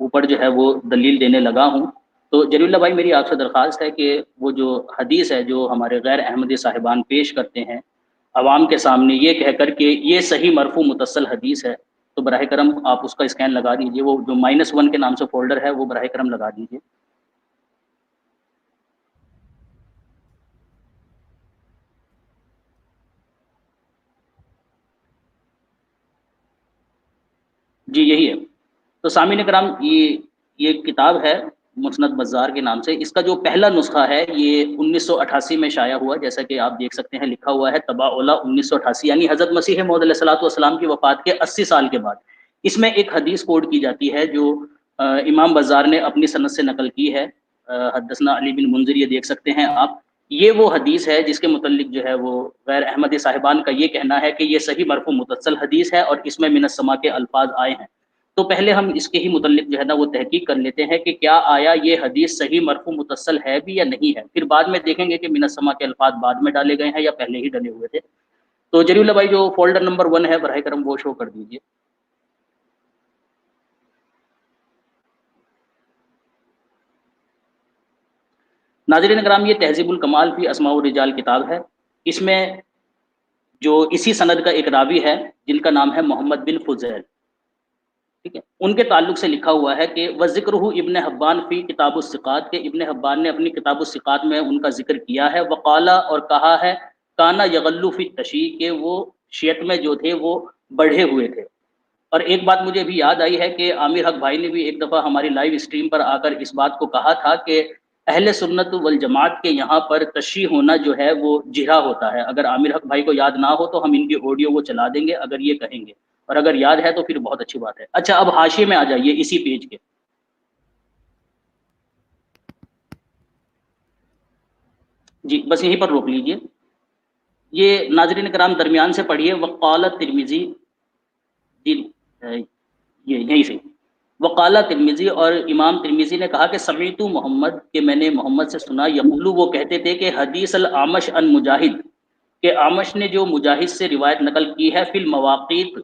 اوپر جو ہے وہ دلیل دینے لگا ہوں۔ تو جلیل اللہ بھائی میری آپ سے درخواست ہے کہ وہ جو حدیث ہے جو ہمارے غیر احمدی صاحبان پیش کرتے ہیں عوام کے سامنے یہ کہہ کر کہ یہ صحیح مرفوع متصل حدیث ہے، تو براہ کرم آپ اس کا اسکین لگا دیجئے، وہ جو -1 کے نام سے فولڈر ہے وہ براہ کرم لگا دیجئے۔ جی یہی ہے۔ تو سامعین کرام یہ کتاب ہے مسند بزار کے نام سے، اس کا جو پہلا نسخہ ہے یہ 1988 میں شائع ہوا، جیسا کہ آپ دیکھ سکتے ہیں لکھا ہوا ہے طبع اولیٰ 1988، یعنی حضرت مسیح موعود علیہ الصلوۃ والسلام کی وفات کے 80 سال کے بعد۔ اس میں ایک حدیث کوٹ کی جاتی ہے جو امام بزار نے اپنی سند سے نقل کی ہے، حدثنا علی بن منذر، یہ دیکھ سکتے ہیں آپ۔ یہ وہ حدیث ہے جس کے متعلق جو ہے وہ غیر احمدی صاحبان کا یہ کہنا ہے کہ یہ صحیح مرفوع متصل حدیث ہے اور اس میں من السماء کے الفاظ آئے ہیں۔ تو پہلے ہم اس کے ہی متعلق جو ہے نا وہ تحقیق کر لیتے ہیں کہ کیا آیا یہ حدیث صحیح مرفوع متصل ہے بھی یا نہیں ہے، پھر بعد میں دیکھیں گے کہ من السماء کے الفاظ بعد میں ڈالے گئے ہیں یا پہلے ہی ڈلے ہوئے تھے۔ تو جلیل اللہ بھائی جو فولڈر نمبر 1 ہے براہ کرم وہ شو کر دیجئے۔ ناظرین کرام یہ تہذیب الکمال فی اسماء الرجال کتاب ہے، اس میں جو اسی سند کا ایک راوی ہے جن کا نام ہے محمد بن فضیل، ٹھیک ہے، ان کے تعلق سے لکھا ہوا ہے کہ وذکرہ ابن حبان فی کتاب الثقات، کہ ابن حبان نے اپنی کتاب الثقات میں ان کا ذکر کیا ہے، وقالا اور کہا ہے کانا یغلو فی التشیع، کہ وہ شیعت میں جو تھے وہ بڑھے ہوئے تھے۔ اور ایک بات مجھے بھی یاد آئی ہے کہ عامر حق بھائی نے بھی ایک دفعہ ہماری لائیو اسٹریم پر آ کر اس بات کو کہا تھا کہ اہل سنت والجماعت کے یہاں پر تشیع ہونا جو ہے وہ جہرا ہوتا ہے۔ اگر عامر حق بھائی کو یاد نہ ہو تو ہم ان کی آڈیو وہ چلا دیں گے اگر یہ کہیں گے، اور اگر یاد ہے تو پھر بہت اچھی بات ہے۔ اچھا اب حاشیے میں آ جائیے اسی پیج کے، جی بس یہیں پر روک لیجئے۔ یہ ناظرین کرام درمیان سے پڑھیے، وقال ترمذی، جی یہ یہیں سے، وقال ترمذی، اور امام ترمذی نے کہا کہ سمعت محمد، کہ میں نے محمد سے سنا، یقولو وہ کہتے تھے کہ حدیث الاعمش عن مجاہد، کہ اعمش نے جو مجاہد سے روایت نقل کی ہے، فی المواقیت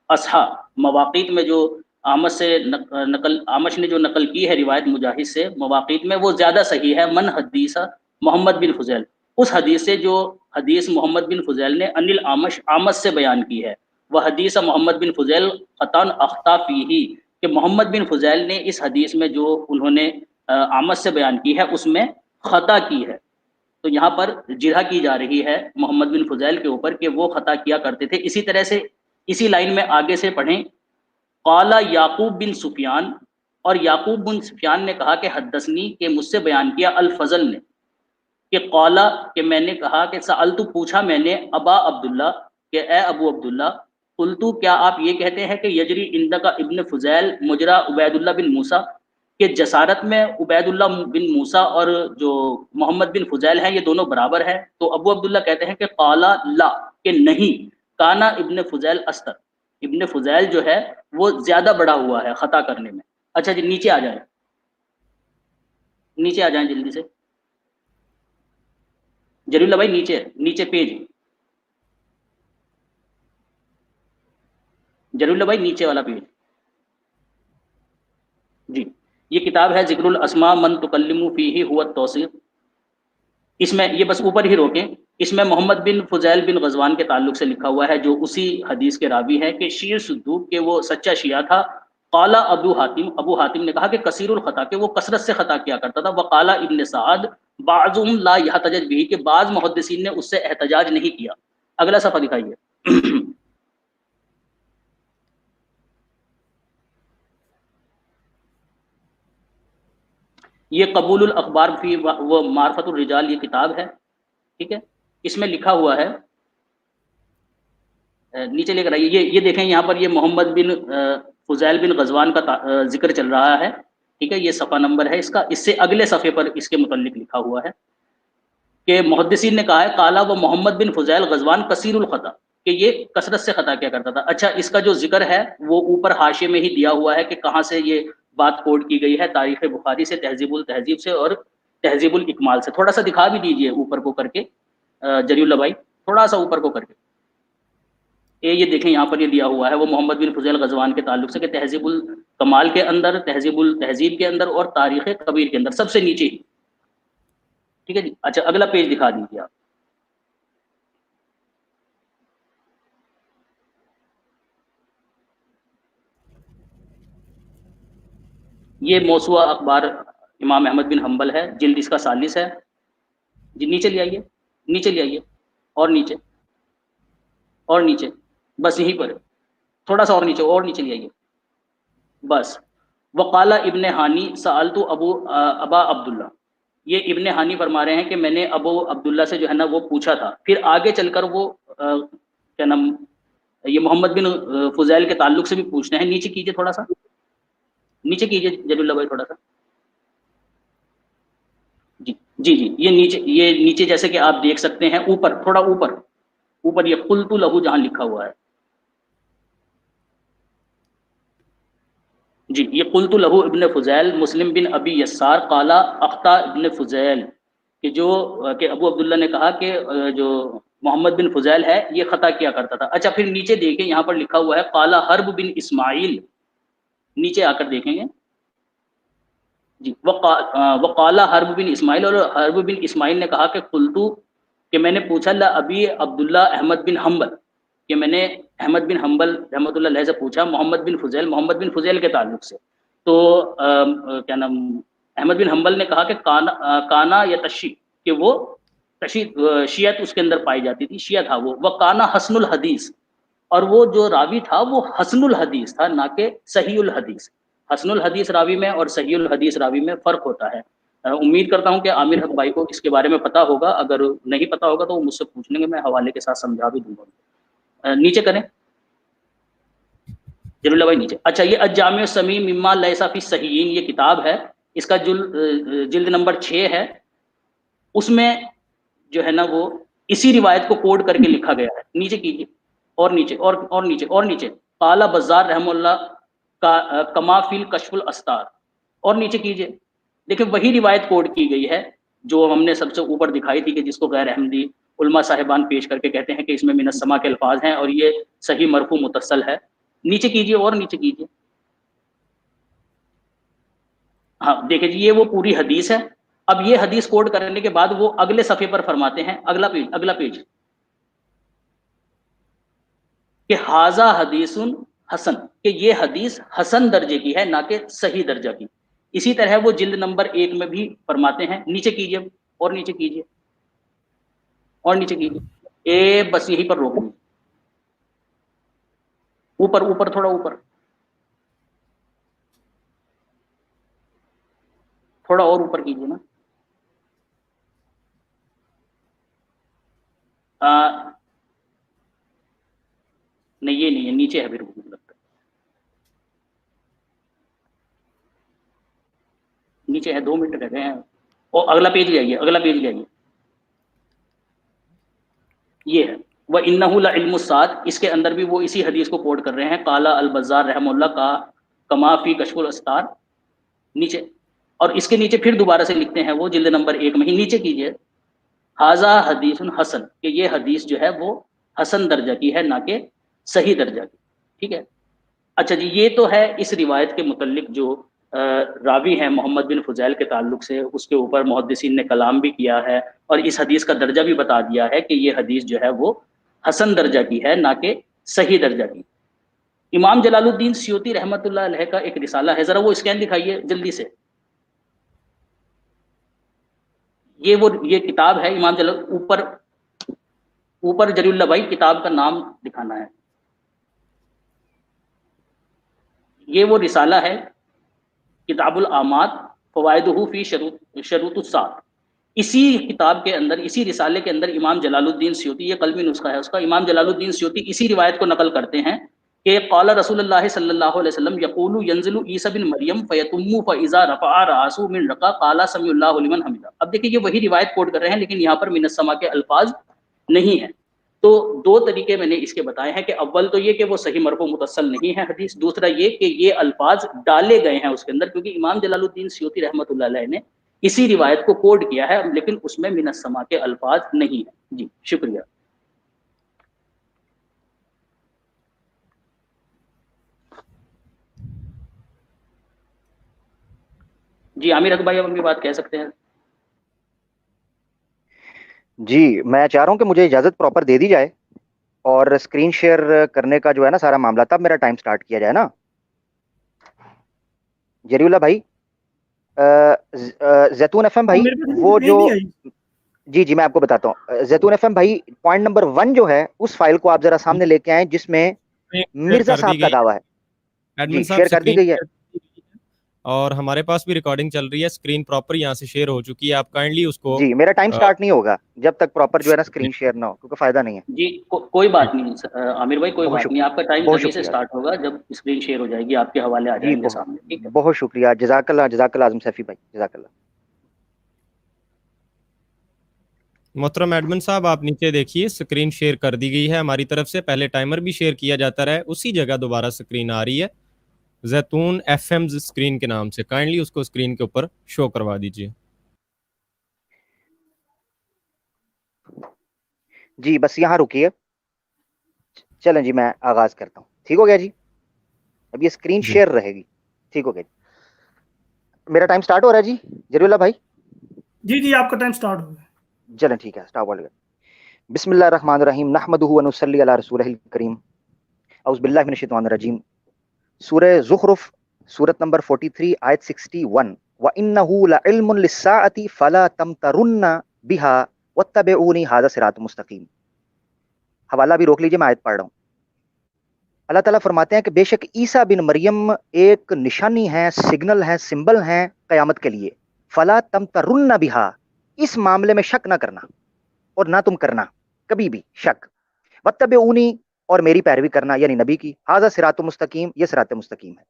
اصحا، مواقیت میں جو اعمش نے جو نقل کی ہے روایت مجاہد سے مواقیت میں، وہ زیادہ صحیح ہے، من حدیث محمد بن فضیل، اس حدیث سے جو حدیث محمد بن فضیل نے ان الاعمش اعمش سے بیان کی ہے، وہ حدیث محمد بن فضیل خطان اخطا فیہ، کہ محمد بن فضیل نے اس حدیث میں جو انہوں نے اعمش سے بیان کی ہے اس میں خطا کی ہے۔ تو یہاں پر جرح کی جا رہی ہے محمد بن فضیل کے اوپر کہ وہ خطا کیا کرتے تھے۔ اسی طرح سے اسی لائن میں آگے سے پڑھیں، قال یعقوب بن سفیان، اور یعقوب بن سفیان نے کہا کہ حدثنی، کہ مجھ سے بیان کیا الفضل نے، کہ قالا، کہ میں نے کہا کہ سألت، پوچھا میں نے، ابا عبداللہ، کہ اے ابو عبداللہ، قلتو، کیا آپ یہ کہتے ہیں کہ یجری عندک ابن فضیل مجرا عبید اللہ بن موسیٰ، کہ جسارت میں عبید اللہ بن موسیٰ اور جو محمد بن فضیل ہیں یہ دونوں برابر ہیں؟ تو ابو عبداللہ کہتے ہیں کہ قالا لا، کہ نہیں، کانا ابن فضیل استر، ابن فضیل جو ہے وہ زیادہ بڑا ہوا ہے خطا کرنے میں۔ اچھا جی نیچے آ جائیں، نیچے آ جائیں جلدی سے، جلیل اللہ بھائی نیچے پیج، جلیل اللہ بھائی نیچے والا پیج، جی یہ کتاب ہے ذکر الاسماء من تکلم فیہ هو التوثیق، اس میں یہ بس اوپر ہی روکیں، اس میں محمد بن فضیل بن غزوان کے تعلق سے لکھا ہوا ہے جو اسی حدیث کے راوی ہیں کہ شیع صدوق، کہ وہ سچا شیعہ تھا۔ قال ابو حاتم نے کہا کہ کثیر الخطا، کہ وہ کثرت سے خطا کیا کرتا تھا۔ وقال ابن سعد بعضهم لا يحتجج به، کہ بعض محدثین نے اس سے احتجاج نہیں کیا۔ اگلا صفحہ دکھائیے۔ یہ قبول الاخبار فی و معرفت الرجال یہ کتاب ہے، ٹھیک ہے، اس میں لکھا ہوا ہے، نیچے لے کر آئیے، یہ دیکھیں یہاں پر یہ محمد بن فضیل بن غزوان کا ذکر چل رہا ہے، ٹھیک ہے، یہ صفحہ نمبر ہے اس کا۔ اس سے اگلے صفحے پر اس کے متعلق لکھا ہوا ہے کہ محدثین نے کہا ہے قالا و محمد بن فضیل غزوان کثیر الخطا، کہ یہ کثرت سے خطا کیا کرتا تھا۔ اچھا اس کا جو ذکر ہے وہ اوپر حاشیے میں ہی دیا ہوا ہے کہ کہاں سے یہ بات کوٹ کی گئی ہے، تاریخ بخاری سے، تہذیب التہذیب سے اور تہذیب الاکمال سے۔ تھوڑا سا دکھا بھی دیجئے اوپر کو کر کے جلیل اللہ بھائی، تھوڑا سا اوپر کو کر کے، یہ دیکھیں یہاں پر یہ دیا ہوا ہے وہ محمد بن فضیل غزوان کے تعلق سے کہ تہذیب کمال کے اندر، تہذیب التہذیب کے اندر اور تاریخ کبیر کے اندر سب سے نیچے ہی. ٹھیک ہے جی. اچھا اگلا پیج دکھا دیجیے آپ. یہ موسوعہ اخبار امام احمد بن حنبل ہے، جلد اس کا 40 ہے جی. نیچے لے آئیے، نیچے لے آئیے، اور نیچے، اور نیچے، بس یہیں پر، تھوڑا سا اور نیچے، اور نیچے لے آئیے بس. وقال ابن ہانی سألت ابا عبداللہ، یہ ابن ہانی فرما رہے ہیں کہ میں نے ابو عبداللہ سے جو ہے نا وہ پوچھا تھا. پھر آگے چل کر وہ کیا نام، یہ محمد بن فضیل کے تعلق سے بھی پوچھتے ہیں. نیچے کیجیے تھوڑا سا، نیچے کیجیے جلیل اللہ بھائی تھوڑا سا. جی جی جی، یہ نیچے جیسے کہ آپ دیکھ سکتے ہیں، اوپر تھوڑا اوپر یہ قلت لہو جہاں لکھا ہوا ہے جی، یہ قلت لہو ابن فضیل مسلم بن ابی یسار قالا اخطا ابن فضیل، کہ ابو عبداللہ نے کہا کہ جو محمد بن فضیل ہے یہ خطا کیا کرتا تھا. اچھا پھر نیچے دیکھیں، یہاں پر لکھا ہوا ہے قالا حرب بن اسماعیل، نیچے آ کر دیکھیں گے جی. وقالا حرب بن اسماعیل، اور حرب بن اسماعیل نے کہا کہ قلتو، کہ میں نے پوچھا لا ابی عبداللہ احمد بن حنبل، کہ میں نے احمد بن حنبل رحمۃ اللہ علیہ سے پوچھا محمد بن فضیل کے تعلق سے. تو کیا نام، احمد بن حنبل نے کہا کہ کانا یا تشی، کہ وہ شیعت اس کے اندر پائی جاتی تھی، شیعہ تھا وہ کانا حسن الحدیث، اور وہ جو راوی تھا وہ حسن الحدیث تھا نہ کہ صحیح الحدیث. حسن الحدیث راوی میں اور صحیح الحدیث راوی میں فرق ہوتا ہے. امید کرتا ہوں کہ عامر حق بھائی کو اس کے بارے میں پتا ہوگا، اگر نہیں پتا ہوگا تو وہ مجھ سے پوچھ لیں گے، میں حوالے کے ساتھ سمجھا بھی دوں گا. نیچے کریں جلیل اللہ بھائی، نیچے. اچھا یہ الجامع الصمیم مما لیس فی الصحیحین، یہ کتاب ہے، اس کا جلد نمبر 6 ہے. اس میں جو ہے نا وہ اسی روایت کو کوڈ کر کے لکھا گیا ہے. نیچے کیجیے، اور نیچے، اور نیچے، اور نیچے. قال بزار رحم اللہ کا کما فی الکشف الاستار، اور نیچے کیجیے. دیکھیں وہی روایت کوڈ کی گئی ہے جو ہم نے سب سے اوپر دکھائی تھی، کہ جس کو غیر احمدی علماء صاحبان پیش کر کے کہتے ہیں کہ اس میں من السماء کے الفاظ ہیں اور یہ صحیح مرفوع متصل ہے. نیچے کیجیے، اور نیچے کیجیے. ہاں دیکھیں جی، یہ وہ پوری حدیث ہے. اب یہ حدیث کوڈ کرنے کے بعد وہ اگلے صفحے پر فرماتے ہیں، اگلا پیج، کہ ھذا حدیث حسن، کہ یہ حدیث حسن درجے کی ہے نہ کہ صحیح درجہ کی. اسی طرح وہ جلد نمبر 1 میں بھی فرماتے ہیں. نیچے کیجیے، اور نیچے کیجیے، اور نیچے کیجیے. بس یہیں پر روک لیں، اوپر تھوڑا اوپر، تھوڑا اور اوپر کیجیے نا. نہیں یہ نہیں ہے، نیچے ہے، پھر لگتا ہے نیچے ہے. 2 منٹ رہ گئے ہیں. اور اگلا پیج لے آئیے، اگلا پیج لے آئیے. یہ ہے وَإِنَّهُ لَعِلْمُ السَّاعَةِ، اس کے اندر بھی وہ اسی حدیث کو کوٹ کر رہے ہیں. قال البزار رحم اللہ کا کما فی کشف الاستار، نیچے. اور اس کے نیچے پھر دوبارہ سے لکھتے ہیں وہ جلد نمبر 1 میں ہی. نیچے کیجیے ھذا حدیث حسن، کہ یہ حدیث جو ہے وہ حسن درجہ کی ہے نہ کہ صحیح درجہ کی. ٹھیک ہے. اچھا جی، یہ تو ہے اس روایت کے متعلق جو راوی ہیں محمد بن فضیل کے تعلق سے، اس کے اوپر محدثین نے کلام بھی کیا ہے اور اس حدیث کا درجہ بھی بتا دیا ہے کہ یہ حدیث جو ہے وہ حسن درجہ کی ہے نہ کہ صحیح درجہ کی. امام جلال الدین سیوطی رحمۃ اللہ علیہ کا ایک رسالہ ہے، ذرا وہ اسکین دکھائیے جلدی سے. یہ کتاب ہے امام جلال، اوپر جلیل اللہ بھائی کتاب کا نام دکھانا ہے. یہ وہ رسالہ ہے کتاب الاعماد فوائدہ فی شروط الساعۃ. اسی کتاب کے اندر، اسی رسالے کے اندر امام جلال الدین سیوطی، یہ قلمی نسخہ ہے اس کا، امام جلال الدین سیوطی اسی روایت کو نقل کرتے ہیں کہ قال رسول اللہ صلی اللہ علیہ وسلم یقول ینزل عیسی بن مریم فیتم فاذا رفع راسه من رقا قال سمع اللہ لمن حمدہ. اب دیکھیں یہ وہی روایت کوٹ کر رہے ہیں، لیکن یہاں پر من السماء کے الفاظ نہیں ہیں. تو 2 طریقے میں نے اس کے بتائے ہیں، کہ اول تو یہ کہ وہ صحیح مرفوع متصل نہیں ہے حدیث، دوسرا یہ کہ یہ الفاظ ڈالے گئے ہیں اس کے اندر، کیونکہ امام جلال الدین سیوطی رحمۃ اللہ علیہ نے اسی روایت کو کوڈ کیا ہے، لیکن اس میں من السماء کے الفاظ نہیں ہیں. جی شکریہ. جی عامر حق بھائی اب اپنی بات کہہ سکتے ہیں. جی میں چاہ رہا ہوں کہ مجھے اجازت پراپر دے دی جائے اور اسکرین شیئر کرنے کا جو ہے نا سارا معاملہ، تب میرا ٹائم سٹارٹ کیا جائے نا. جری اللہ بھائی، زیتون ایف ایم اب بھائی، میرے پاس وہ جو نہیں آئی. جی میں آپ کو بتاتا ہوں. زیتون ایف ایم بھائی، پوائنٹ نمبر 1 جو ہے اس فائل کو آپ ذرا سامنے لے کے آئیں جس میں شیئر مرزا کر صاحب دی کا گئی دعویٰ ہے. ہے ایڈمن جی صاحب، شیئر کر دی اسکرین گئی ہے. اور ہمارے پاس بھی ریکارڈنگ چل رہی ہے، اسکرین پراپر یہاں سے شیئر ہو چکی ہے. آپ کائنڈلی اس کو جی میرا ٹائم سٹارٹ نہیں ہوگا جب تک پراپر جو ہے نا اسکرین شیئر نہ ہو، کیونکہ فائدہ نہیں ہے. جی کوئی بات نہیں عامر بھائی، کوئی بہت بات نہیں. شکریہ، آپ کا ٹائم بہت تبھی سے شکریہ، اسٹارٹ ہوگا جب اسکرین شیئر ہو جائے گی، آپ کے حوالے آ جی جائیں گے سامنے. ٹھیک ہے. بہت شکریہ. جزاک اللہ اعظم سیفی بھائی، جزاک اللہ. محترم ایڈمن صاحب، آپ نیچے دیکھیے اسکرین شیئر کر دی گئی ہے ہماری طرف سے. پہلے ٹائمر بھی شیئر کیا جاتا رہا ہے، اسی جگہ دوبارہ اسکرین آ رہی ہے زیتون ایف ایم اسکرین کے نام سے. کائنڈلی اس کو اسکرین کے اوپر شو کروا دیجیے. جی بس یہاں رکیے. چلیں جی میں آغاز کرتا ہوں. ٹھیک ہو گیا جی؟ اب یہ اسکرین جی شیئر رہے گی. ٹھیک ہو گیا جی. میرا ٹائم سٹارٹ ہو رہا ہے جی جری اللہ بھائی؟ جی آپ کا ٹائم سٹارٹ ہو گیا. چلیں ٹھیک ہے، سٹارٹ ہو گیا. بسم اللہ الرحمن الرحیم، نحمدہ و نصلی علی رسولہ الکریم. اعوذ باللہ من الشیطان الرجیم. سورہ زخرف، سورت نمبر 43 آیت 61. وَإِنَّهُ لَعِلْمٌ لِلسَّاعَةِ فَلَا تَمْتَرُنَّ بِهَا وَاتَّبِعُونِ هَذَا صِرَاطٌ مستقیم. حوالہ بھی روک لیجیے، میں آیت پڑھ رہا ہوں. اللہ تعالیٰ فرماتے ہیں کہ بے شک عیسیٰ بن مریم ایک نشانی ہے، سگنل ہے، سمبل ہے قیامت کے لیے. فَلَا تَمْتَرُنَّ بِهَا، اس معاملے میں شک نہ کرنا اور نہ تم کرنا کبھی بھی شک. وَاتَّبِعُونِ، اور میری پیروی کرنا یعنی نبی کی. ھذا صراط مستقیم، یہ صراط مستقیم ہے.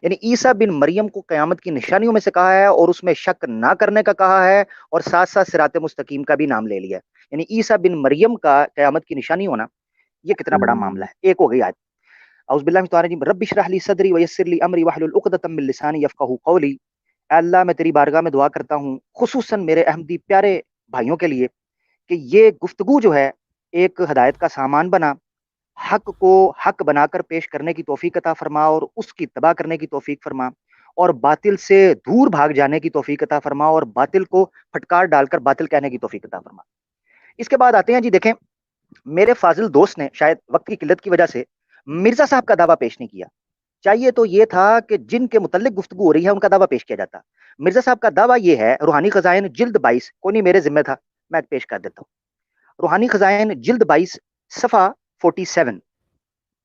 یعنی عیسیٰ بن مریم کو قیامت کی نشانیوں میں سے کہا ہے اور اس میں شک نہ کرنے کا کہا ہے، اور ساتھ ساتھ صراط مستقیم کا بھی نام لے لیا. یعنی عیسیٰ بن مریم کا قیامت کی نشانی ہونا یہ کتنا بڑا معاملہ ہے. ایک ہو گئی آیت. اعوذ باللہ من الشیطان الرجیم. رب اشرح لی صدری ویسر لی امری واحلل عقدۃ من لسانی یفقہوا قولی. اے اللہ میں تیری بارگاہ میں دعا کرتا ہوں خصوصاً میرے احمدی پیارے بھائیوں کے لیے کہ یہ گفتگو جو ہے ایک ہدایت کا سامان بنا، حق کو حق بنا کر پیش کرنے کی توفیق عطا فرما اور اس کی اتباع کرنے کی توفیق فرما، اور باطل سے دور بھاگ جانے کی توفیق عطا فرما اور باطل کو پھٹکار ڈال کر باطل کہنے کی توفیق عطا فرما. اس کے بعد آتے ہیں جی، دیکھیں میرے فاضل دوست نے شاید وقت کی قلت کی وجہ سے مرزا صاحب کا دعویٰ پیش نہیں کیا. چاہیے تو یہ تھا کہ جن کے متعلق گفتگو ہو رہی ہے ان کا دعویٰ پیش کیا جاتا. مرزا صاحب کا دعویٰ یہ ہے، روحانی خزائن جلد 22، کوئی نہیں میرے ذمہ تھا، میں پیش کر دیتا ہوں. روحانی خزائن جلد 22 صفحہ 47.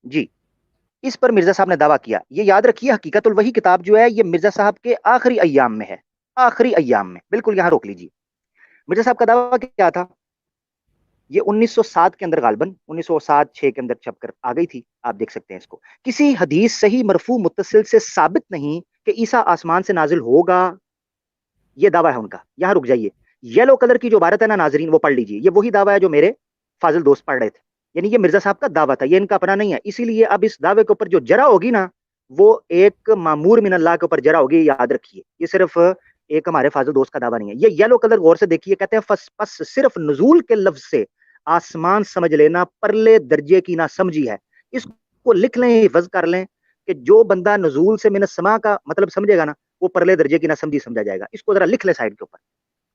جی اس پر مرزا صاحب نے دعویٰ کیا. یہ یاد رکھیے حقیقت الوحی کتاب جو ہے یہ مرزا صاحب کے آخری ایام میں ہے، آخری ایام میں. بالکل یہاں روک لیجیے. مرزا صاحب کا دعویٰ کیا تھا؟ یہ 1907 کے اندر غالباً 1907-6 کے اندر چھپ کر آ گئی تھی. آپ دیکھ سکتے ہیں اس کو. کسی حدیث صحیح مرفوع متصل سے ثابت نہیں کہ عیسیٰ آسمان سے نازل ہوگا، یہ دعویٰ ہے ان کا. یہاں رک جائیے. یلو کلر کی جو عبارت ہے نا ناظرین وہ پڑھ لیجیے، یہ وہی دعویٰ ہے جو میرے فاضل دوست پڑھ رہے تھے. یعنی یہ مرزا صاحب کا دعویٰ تھا، یہ ان کا اپنا نہیں ہے. اسی لیے اب اس دعوے کے اوپر جو جرا ہوگی نا وہ ایک معمور من اللہ کے اوپر جرا ہوگی، یاد رکھیے. یہ صرف ایک ہمارے فاضل دوست کا دعویٰ نہیں ہے. یہ یلو کلر غور سے دیکھیے، کہتے ہیں پس صرف نزول کے لفظ سے آسمان سمجھ لینا پرلے درجے کی نہ سمجھی ہے. اس کو لکھ لیں، حفظ کر لیں کہ جو بندہ نزول سے من السماء کا مطلب سمجھے گا نا وہ پرلے درجے کی نہ سمجھی سمجھا جائے گا. اس کو ذرا لکھ لیں سائڈ کے اوپر،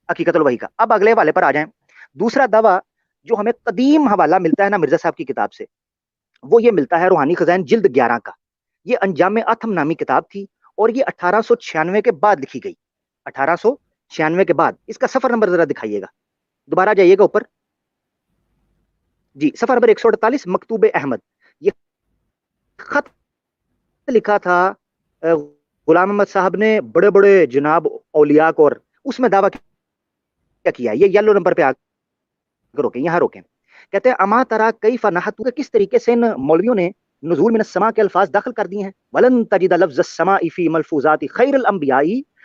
حقیقت الوحی کا. اب اگلے حوالے پر آ جائیں. دوسرا دعویٰ جو ہمیں قدیم حوالہ ملتا ہے نا مرزا صاحب کی کتاب سے، وہ یہ ملتا ہے روحانی خزائن جلد 11 کا. یہ انجام اتم نامی کتاب تھی اور یہ 1896 کے بعد لکھی گئی. 1896 کے بعد. اس کا صفحہ نمبر ذرا دکھائیے گا، دوبارہ جائیے گا اوپر. جی صفحہ نمبر 148، مکتوب احمد. یہ خط لکھا تھا غلام احمد صاحب نے بڑے بڑے جناب اولیاء کو، اور اس میں دعویٰ کیا. یہ یلو نمبر پہ روکیں، یہاں روکیں. کہتے ہیں اما ترا کیف نحتو، کہ کس طریقے سے ان مولویوں نے نزول من السماء کے الفاظ داخل کر دیے ہیں. ولن تجد لفظ السماء فی ملفوظات خیر الانبیاء،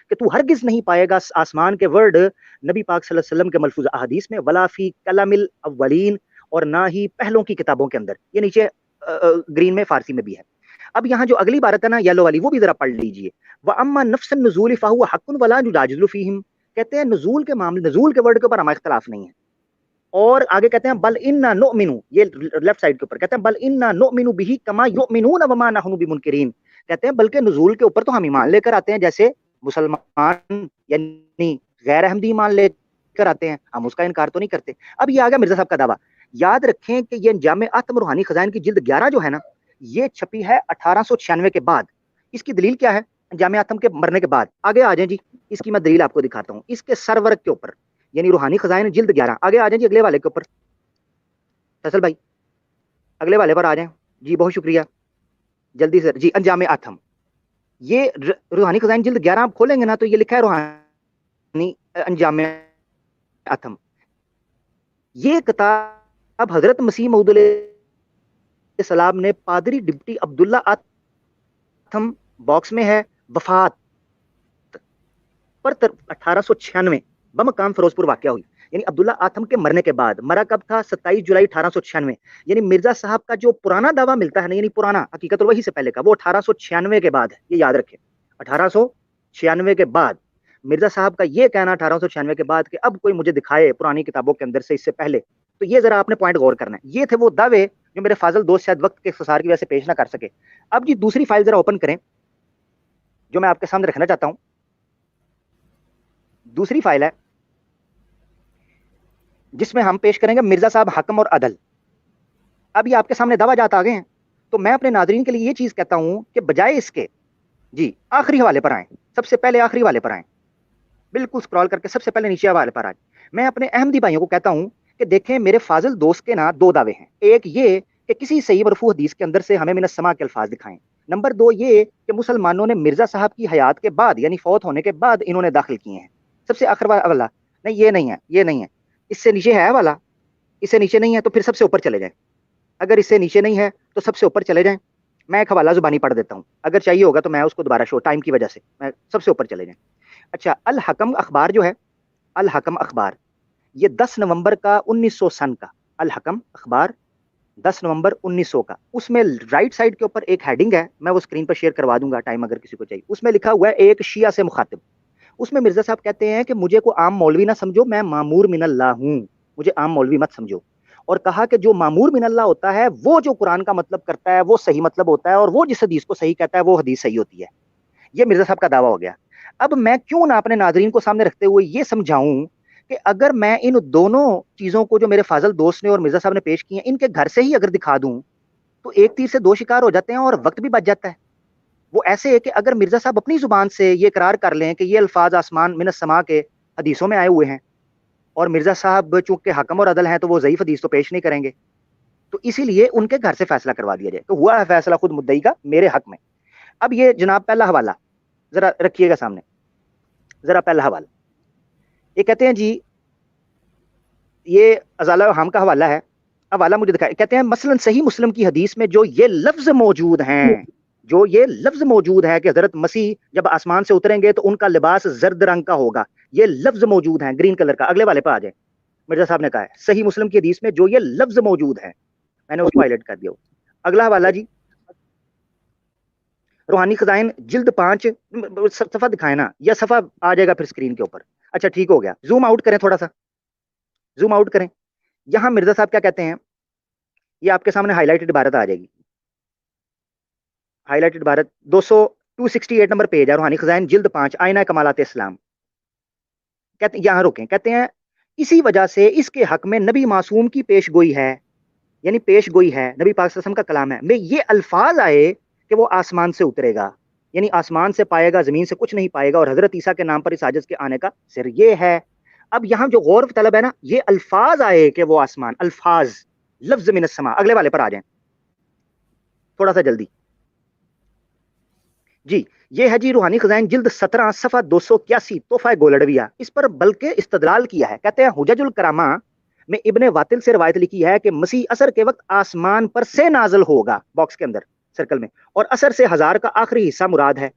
کہ تو ہرگز نہیں پائے گا آسمان کے ورڈ نبی پاک صلی اللہ علیہ وسلم کے ملفوظ احادیث میں. ولا فی کلام الاولین، اور نہ ہی پہلوں کی کتابوں کے اندر. یہ نیچے گرین میں فارسی میں بھی ہے. اب یہاں جو اگلی عبارت ہے نا یلو والی وہ بھی ذرا پڑھ لیجئے. وَأَمَّا نَفْسَ النُّزُولِ فَهُوَ حَقٌّ وَلَا نُجَادِلُ فِيهِمْ. کہتے ہیں نزول کے معاملے، نزول کے ورڈ کے اوپر ہمارا اختلاف نہیں ہے. اور آگے کہتے ہیں بل انا نؤمن، یہ لیفٹ سائڈ کے اوپر کہتے ہیں بل انا نؤمن به كما يؤمنون وما نحن بمنکرین. کہتے ہیں بلکہ نزول کے اوپر تو ہم ایمان لے کر آتے ہیں جیسے مسلمان یعنی غیر احمدی ایمان لے کر آتے ہیں، ہم اس کا انکار تو نہیں کرتے. اب یہ آ گیا مرزا صاحب کا دعویٰ. یاد رکھیں کہ یہ انجام آتم روحانی خزائن کی جلد 11 جو ہے نا، یہ چھپی ہے 1896 کے بعد. اس کی دلیل کیا ہے؟ انجام آتم کے مرنے کے بعد. آگے آ جائیں جی، اس کی میں دلیل آپ کو دکھاتا ہوں. اس کے سرورق کے اوپر یعنی روحانی خزائن جلد 11. آگے آ جائیں جی اگلے والے کے اوپر. فیصل بھائی اگلے والے پر آ جائیں جی، بہت شکریہ جلدی سے جی. انجام آتم، یہ روحانی خزائن جلد 11 آپ کھولیں گے نا تو یہ لکھا ہے روحانی انجام آتم. یہ کتاب حضرت مسیح موعود علیہ السلام نے پادری ڈپٹی عبداللہ آتم باکس میں ہے، وفات پر 1896 بمقام فیروز پور واقع ہوئی. یعنی عبداللہ آتم کے مرنے کے بعد. مرا کب تھا؟ 27 جولائی 1896. یعنی مرزا صاحب کا جو پرانا دعویٰ ملتا ہے نا، یعنی پرانا حقیقت وہی سے پہلے کا، وہ 1896 کے بعد ہے. یہ یاد رکھیں 1896 کے بعد مرزا صاحب کا یہ کہنا 1896 کے بعد کہ اب کوئی مجھے دکھائے پرانی کتابوں کے اندر سے اس سے پہلے. تو یہ ذرا آپ نے پوائنٹ غور کرنا ہے. یہ تھے وہ دعوے جو میرے فاضل دوست شاید وقت کے اختصار کی وجہ سے پیش نہ کر سکے. اب جی دوسری فائل ذرا اوپن کریں جو میں آپ کے سامنے رکھنا چاہتا ہوں. دوسری فائل ہے جس میں ہم پیش کریں گے مرزا صاحب حکم اور عدل. اب یہ آپ کے سامنے دعویٰ جات آ گئے ہیں، تو میں اپنے ناظرین کے لیے یہ چیز کہتا ہوں کہ بجائے اس کے جی آخری حوالے پر آئیں، سب سے پہلے آخری والے پر آئیں، بالکل سکرول کر کے سب سے پہلے نیچے حوالے پر آئیں. میں اپنے احمدی بھائیوں کو کہتا ہوں کہ دیکھیں میرے فاضل دوست کے نا 2 دعوے ہیں. ایک یہ کہ کسی صحیح مرفوع حدیث کے اندر سے ہمیں من السماع کے الفاظ دکھائیں. نمبر 2 یہ کہ مسلمانوں نے مرزا صاحب کی حیات کے بعد یعنی فوت ہونے کے بعد انہوں نے داخل کیے ہیں. سب سے آخر والا نہیں، یہ نہیں ہے، یہ نہیں ہے. اس سے نیچے ہے والا، اس سے نیچے نہیں ہے تو پھر سب سے اوپر چلے جائیں. اگر اس سے نیچے نہیں ہے تو سب سے اوپر چلے جائیں. میں ایک حوالہ زبانی پڑھ دیتا ہوں، اگر چاہیے ہوگا تو میں اس کو دوبارہ شو ٹائم کی وجہ سے میں سب سے اوپر چلے جائیں. اچھا، الحکم اخبار جو ہے، الحکم اخبار یہ 10 نومبر کا 1900 سن کا الحکم اخبار 10 نومبر 1900 کا. اس میں رائٹ سائڈ کے اوپر ایک ہیڈنگ ہے، میں وہ اسکرین پر شیئر کروا دوں گا ٹائم اگر کسی کو چاہیے. اس میں لکھا ہوا ہے ایک شیعہ سے مخاطب. اس میں مرزا صاحب کہتے ہیں کہ مجھے کو عام مولوی نہ سمجھو، میں مامور من اللہ ہوں، مجھے عام مولوی مت سمجھو. اور کہا کہ جو مامور من اللہ ہوتا ہے وہ جو قرآن کا مطلب کرتا ہے وہ صحیح مطلب ہوتا ہے، اور وہ جس حدیث کو صحیح کہتا ہے وہ حدیث صحیح ہوتی ہے. یہ مرزا صاحب کا دعویٰ ہو گیا. اب میں کیوں نہ اپنے ناظرین کو سامنے رکھتے ہوئے یہ سمجھاؤں کہ اگر میں ان دونوں چیزوں کو جو میرے فاضل دوست نے اور مرزا صاحب نے پیش کی ہیں ان کے گھر سے ہی اگر دکھا دوں تو ایک تیر سے 2 شکار ہو جاتے ہیں اور وقت بھی بچ جاتا ہے. وہ ایسے ہے کہ اگر مرزا صاحب اپنی زبان سے یہ اقرار کر لیں کہ یہ الفاظ آسمان من السماء کے حدیثوں میں آئے ہوئے ہیں، اور مرزا صاحب چونکہ حکم اور عدل ہیں تو وہ ضعیف حدیث تو پیش نہیں کریں گے، تو اسی لیے ان کے گھر سے فیصلہ کروا دیا جائے. تو ہوا ہے فیصلہ خود مدعی کا میرے حق میں. اب یہ جناب پہلا حوالہ ذرا رکھیے گا سامنے، ذرا پہلا حوالہ یہ کہتے ہیں جی یہ ازالہ اوہام کا حوالہ ہے. حوالہ مجھے دکھائے، کہتے ہیں مثلا صحیح مسلم کی حدیث میں جو یہ لفظ موجود ہیں، جو یہ لفظ موجود ہے کہ حضرت مسیح جب آسمان سے اتریں گے تو ان کا لباس زرد رنگ کا ہوگا، یہ لفظ موجود ہیں گرین کلر کا. اگلے والے پہ آ جائیں. مرزا صاحب نے کہا ہے صحیح مسلم کی حدیث میں جو یہ لفظ موجود ہے، میں نے اس کو ہائی لائٹ کر دیا. اگلا حوالہ جی روحانی خزائن جلد 5 صفحہ دکھائیں نا، یا صفحہ آ جائے گا پھر اسکرین کے اوپر. اچھا ٹھیک ہو گیا، زوم آؤٹ کریں، تھوڑا سا زوم آؤٹ کریں. یہاں مرزا صاحب کیا کہتے ہیں، یہ آپ کے سامنے ہائی لائٹڈ عبارت آ جائے گی. ہائی لائٹڈ عبارت 268 نمبر پیج ہے، روحانی خزائن جلد 5 آئینہ کمالات اسلام. کہتے ہیں یہاں رکیں، کہتے ہیں اسی وجہ سے اس کے حق میں نبی معصوم کی پیش گوئی ہے، یعنی پیش گوئی ہے نبی پاک صلی اللہ علیہ وسلم کا کلام ہے میں یہ الفاظ آئے کہ وہ آسمان سے اترے گا، یعنی آسمان سے پائے گا، زمین سے کچھ نہیں پائے گا، اور حضرت عیسیٰ کے نام پر اس عاجز کے آنے کا سر یہ ہے. اب یہاں جو غور طلب ہے نا، یہ الفاظ آئے کہ وہ آسمان، الفاظ لفظ من السماء. اگلے والے پر آ جائیں تھوڑا سا جلدی جی. یہ ہے جی روحانی خزائن جلد 17 صفحہ 281 تحفہ گولڑویہ. اس پر بلکہ استدلال کیا ہے. کہتے ہیں حجج الکرامہ میں ابن واطل سے روایت لکھی ہے کہ مسیح عصر کے وقت آسمان پر سے نازل ہوگا، باکس کے اندر سرکل میں، اور عصر سے 1000 کا آخری حصہ مراد ہے.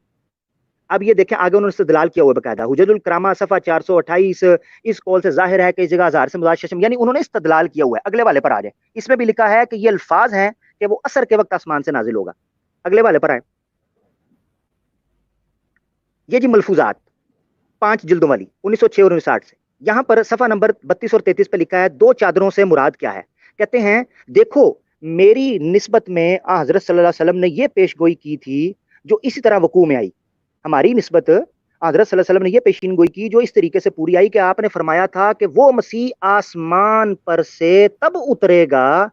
اب یہ دیکھیں آگے انہوں نے استدلال کیا ہوا باقاعدہ. حجج الکرامہ صفحہ 428 اس قول سے ظاہر ہے کہ اس جگہ 1000 سے مراد ششم، یعنی انہوں نے استدلال کیا ہوا ہے. اگلے والے پر آ جائیں. اس میں بھی لکھا ہے کہ یہ الفاظ ہیں کہ وہ عصر کے وقت آسمان سے نازل ہوگا. اگلے والے پر آئیں. یہ جی ملفوظات 5 جلدوں والی 1906 اور 1960 سے. یہاں پر صفحہ نمبر 32 اور 33 پہ لکھا ہے 2 چادروں سے مراد کیا ہے. کہتے ہیں دیکھو میری نسبت میں حضرت صلی اللہ علیہ وسلم نے یہ پیش گوئی کی تھی جو اسی طرح وقوع میں آئی. ہماری نسبت حضرت صلی اللہ علیہ وسلم نے یہ پیشین گوئی کی جو اس طریقے سے پوری آئی کہ آپ نے فرمایا تھا کہ وہ مسیح آسمان پر سے تب اترے گا،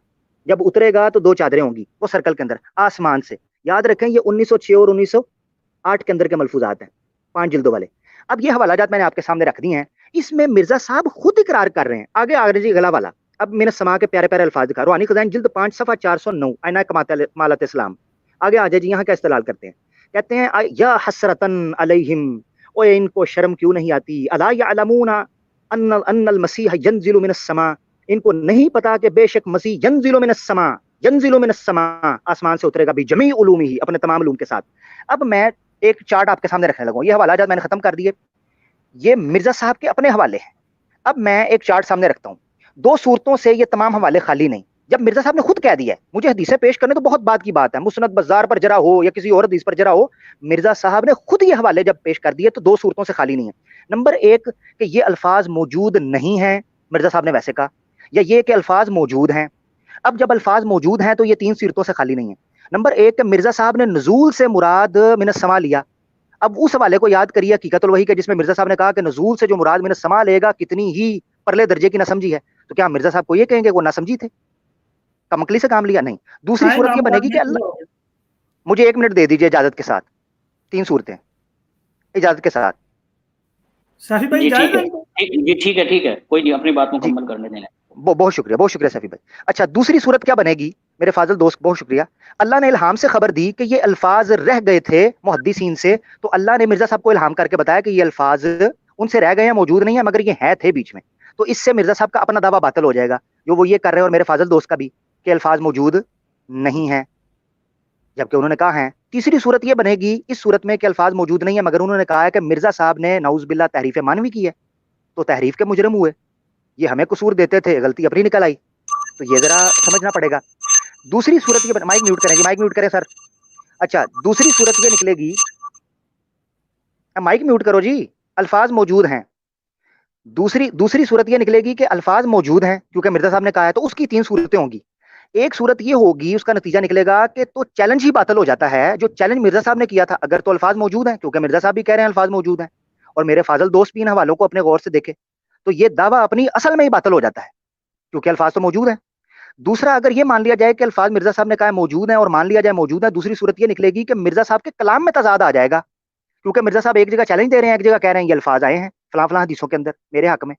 جب اترے گا تو دو چادریں ہوں گی وہ سرکل کے اندر آسمان سے. یاد رکھیں یہ 1906 اور 1908 کے اندر کے ملفوظات ہیں 5 جلدوں والے. اب یہ حوالہ جات میں نے آپ کے سامنے رکھ دی ہیں. اس میں مرزا صاحب خود اقرار کر رہے ہیں. آگے آگے جی غلا والا. اب من السماء کے پیارے پیارے الفاظ دکھا روحانی خزائن جلد 5 صفحہ 409 آئینہ کمالات اسلام. آگے آ جائے جی یہاں کا استدلال کرتے ہیں. کہتے ہیں یا حسرتن علیہم، او ان کو شرم کیوں نہیں آتی، الا یعلمون ان المسیح ینزل من السماء، ان کو نہیں پتا کہ بے شک مسیح ینزل من السماء، ینزل من السماء آسمان سے اترے گا بجمیع علومہ، اپنے تمام علوم کے ساتھ. اب میں ایک چارٹ آپ کے سامنے رکھنے لگا ہوں. یہ حوالہ جات میں نے ختم کر دیے، یہ مرزا صاحب کے اپنے حوالے ہیں. اب میں ایک چارٹ سامنے رکھتا ہوں. 2 صورتوں سے یہ تمام حوالے خالی نہیں. جب مرزا صاحب نے خود کہہ دیا ہے، مجھے حدیثیں پیش کرنے تو بہت بات کی بات ہے، مسند بازار پر جرا ہو یا کسی اور حدیث پر جرا ہو، مرزا صاحب نے خود یہ حوالے جب پیش کر دیے تو 2 صورتوں سے خالی نہیں ہے. نمبر 1 کہ یہ الفاظ موجود نہیں ہیں، مرزا صاحب نے ویسے کہا، یا یہ کہ الفاظ موجود ہیں. اب جب الفاظ موجود ہیں تو یہ 3 صورتوں سے خالی نہیں ہے. نمبر 1 کہ مرزا صاحب نے نزول سے مراد من السماء لیا. اب اس حوالے کو یاد کریے حقیقت الوحی کے، جس میں مرزا صاحب نے کہا کہ نزول سے جو مراد من السماء لے گا کتنی ہی پرلے درجے کی نہ سمجھی ہے. تو کیا مرزا صاحب کو یہ کہیں گے وہ نہ سمجھی تھے، کمکلی سے کام لیا؟ نہیں. دوسری صورت یہ بنے گی کہ اللہ، مجھے 1 منٹ دے دیجئے اجازت کے ساتھ. 3 صورتیں اجازت کے ساتھ. صافی بھائی جی ٹھیک ہے کوئی نہیں، اپنی بات مکمل کرنے دینا. بہت شکریہ صافی بھائی. اچھا دوسری صورت کیا بنے گی میرے فاضل دوست، بہت شکریہ. اللہ نے الہام سے خبر دی کہ یہ الفاظ رہ گئے تھے محدثین سے، تو اللہ نے مرزا صاحب کو الہام کر کے بتایا کہ یہ الفاظ ان سے رہ گئے ہیں، موجود نہیں ہیں، مگر یہ ہیں تھے بیچ میں. تو اس سے مرزا صاحب کا اپنا دعویٰ باطل ہو جائے گا جو وہ یہ کر رہے ہیں، اور میرے فاضل دوست کا بھی، کہ الفاظ موجود نہیں ہیں جبکہ انہوں نے کہا ہیں. تیسری صورت یہ بنے گی اس صورت میں کہ الفاظ موجود نہیں ہیں مگر انہوں نے کہا ہے کہ مرزا صاحب نے نعوذ باللہ تحریف مانوی کی ہے، تو تحریف کے مجرم ہوئے. یہ ہمیں قصور دیتے تھے، غلطی اپنی نکل آئی. تو یہ ذرا سمجھنا پڑے گا. دوسری صورت یہ مائک میوٹ کریں جی، مائک میوٹ کریں سر. اچھا دوسری صورت یہ نکلے گی، مائک میوٹ کرو جی، الفاظ موجود ہیں. دوسری صورت یہ نکلے گی کہ الفاظ موجود ہیں کیونکہ مرزا صاحب نے کہا ہے، تو اس کی 3 صورتیں ہوں گی. ایک صورت یہ ہوگی، اس کا نتیجہ نکلے گا کہ تو چیلنج ہی باطل ہو جاتا ہے جو چیلنج مرزا صاحب نے کیا تھا. اگر تو الفاظ موجود ہیں، کیونکہ مرزا صاحب بھی کہہ رہے ہیں الفاظ موجود ہیں، اور میرے فاضل دوست بھی ان حوالوں کو اپنے غور سے دیکھے، تو یہ دعویٰ اپنی اصل میں ہی باطل ہو جاتا ہے کیونکہ الفاظ تو موجود ہیں. دوسرا اگر یہ مان لیا جائے کہ الفاظ مرزا صاحب نے کہا موجود ہیں اور مان لیا جائے موجود ہیں، دوسری صورت یہ نکلے گی کہ مرزا صاحب کے کلام میں تضاد آ جائے گا، کیونکہ مرزا صاحب ایک جگہ چیلنج دے رہے ہیں، ایک جگہ کہہ رہے ہیں یہ الفاظ آئے ہیں فلاں فلاں حدیثوں کے اندر میرے حق میں.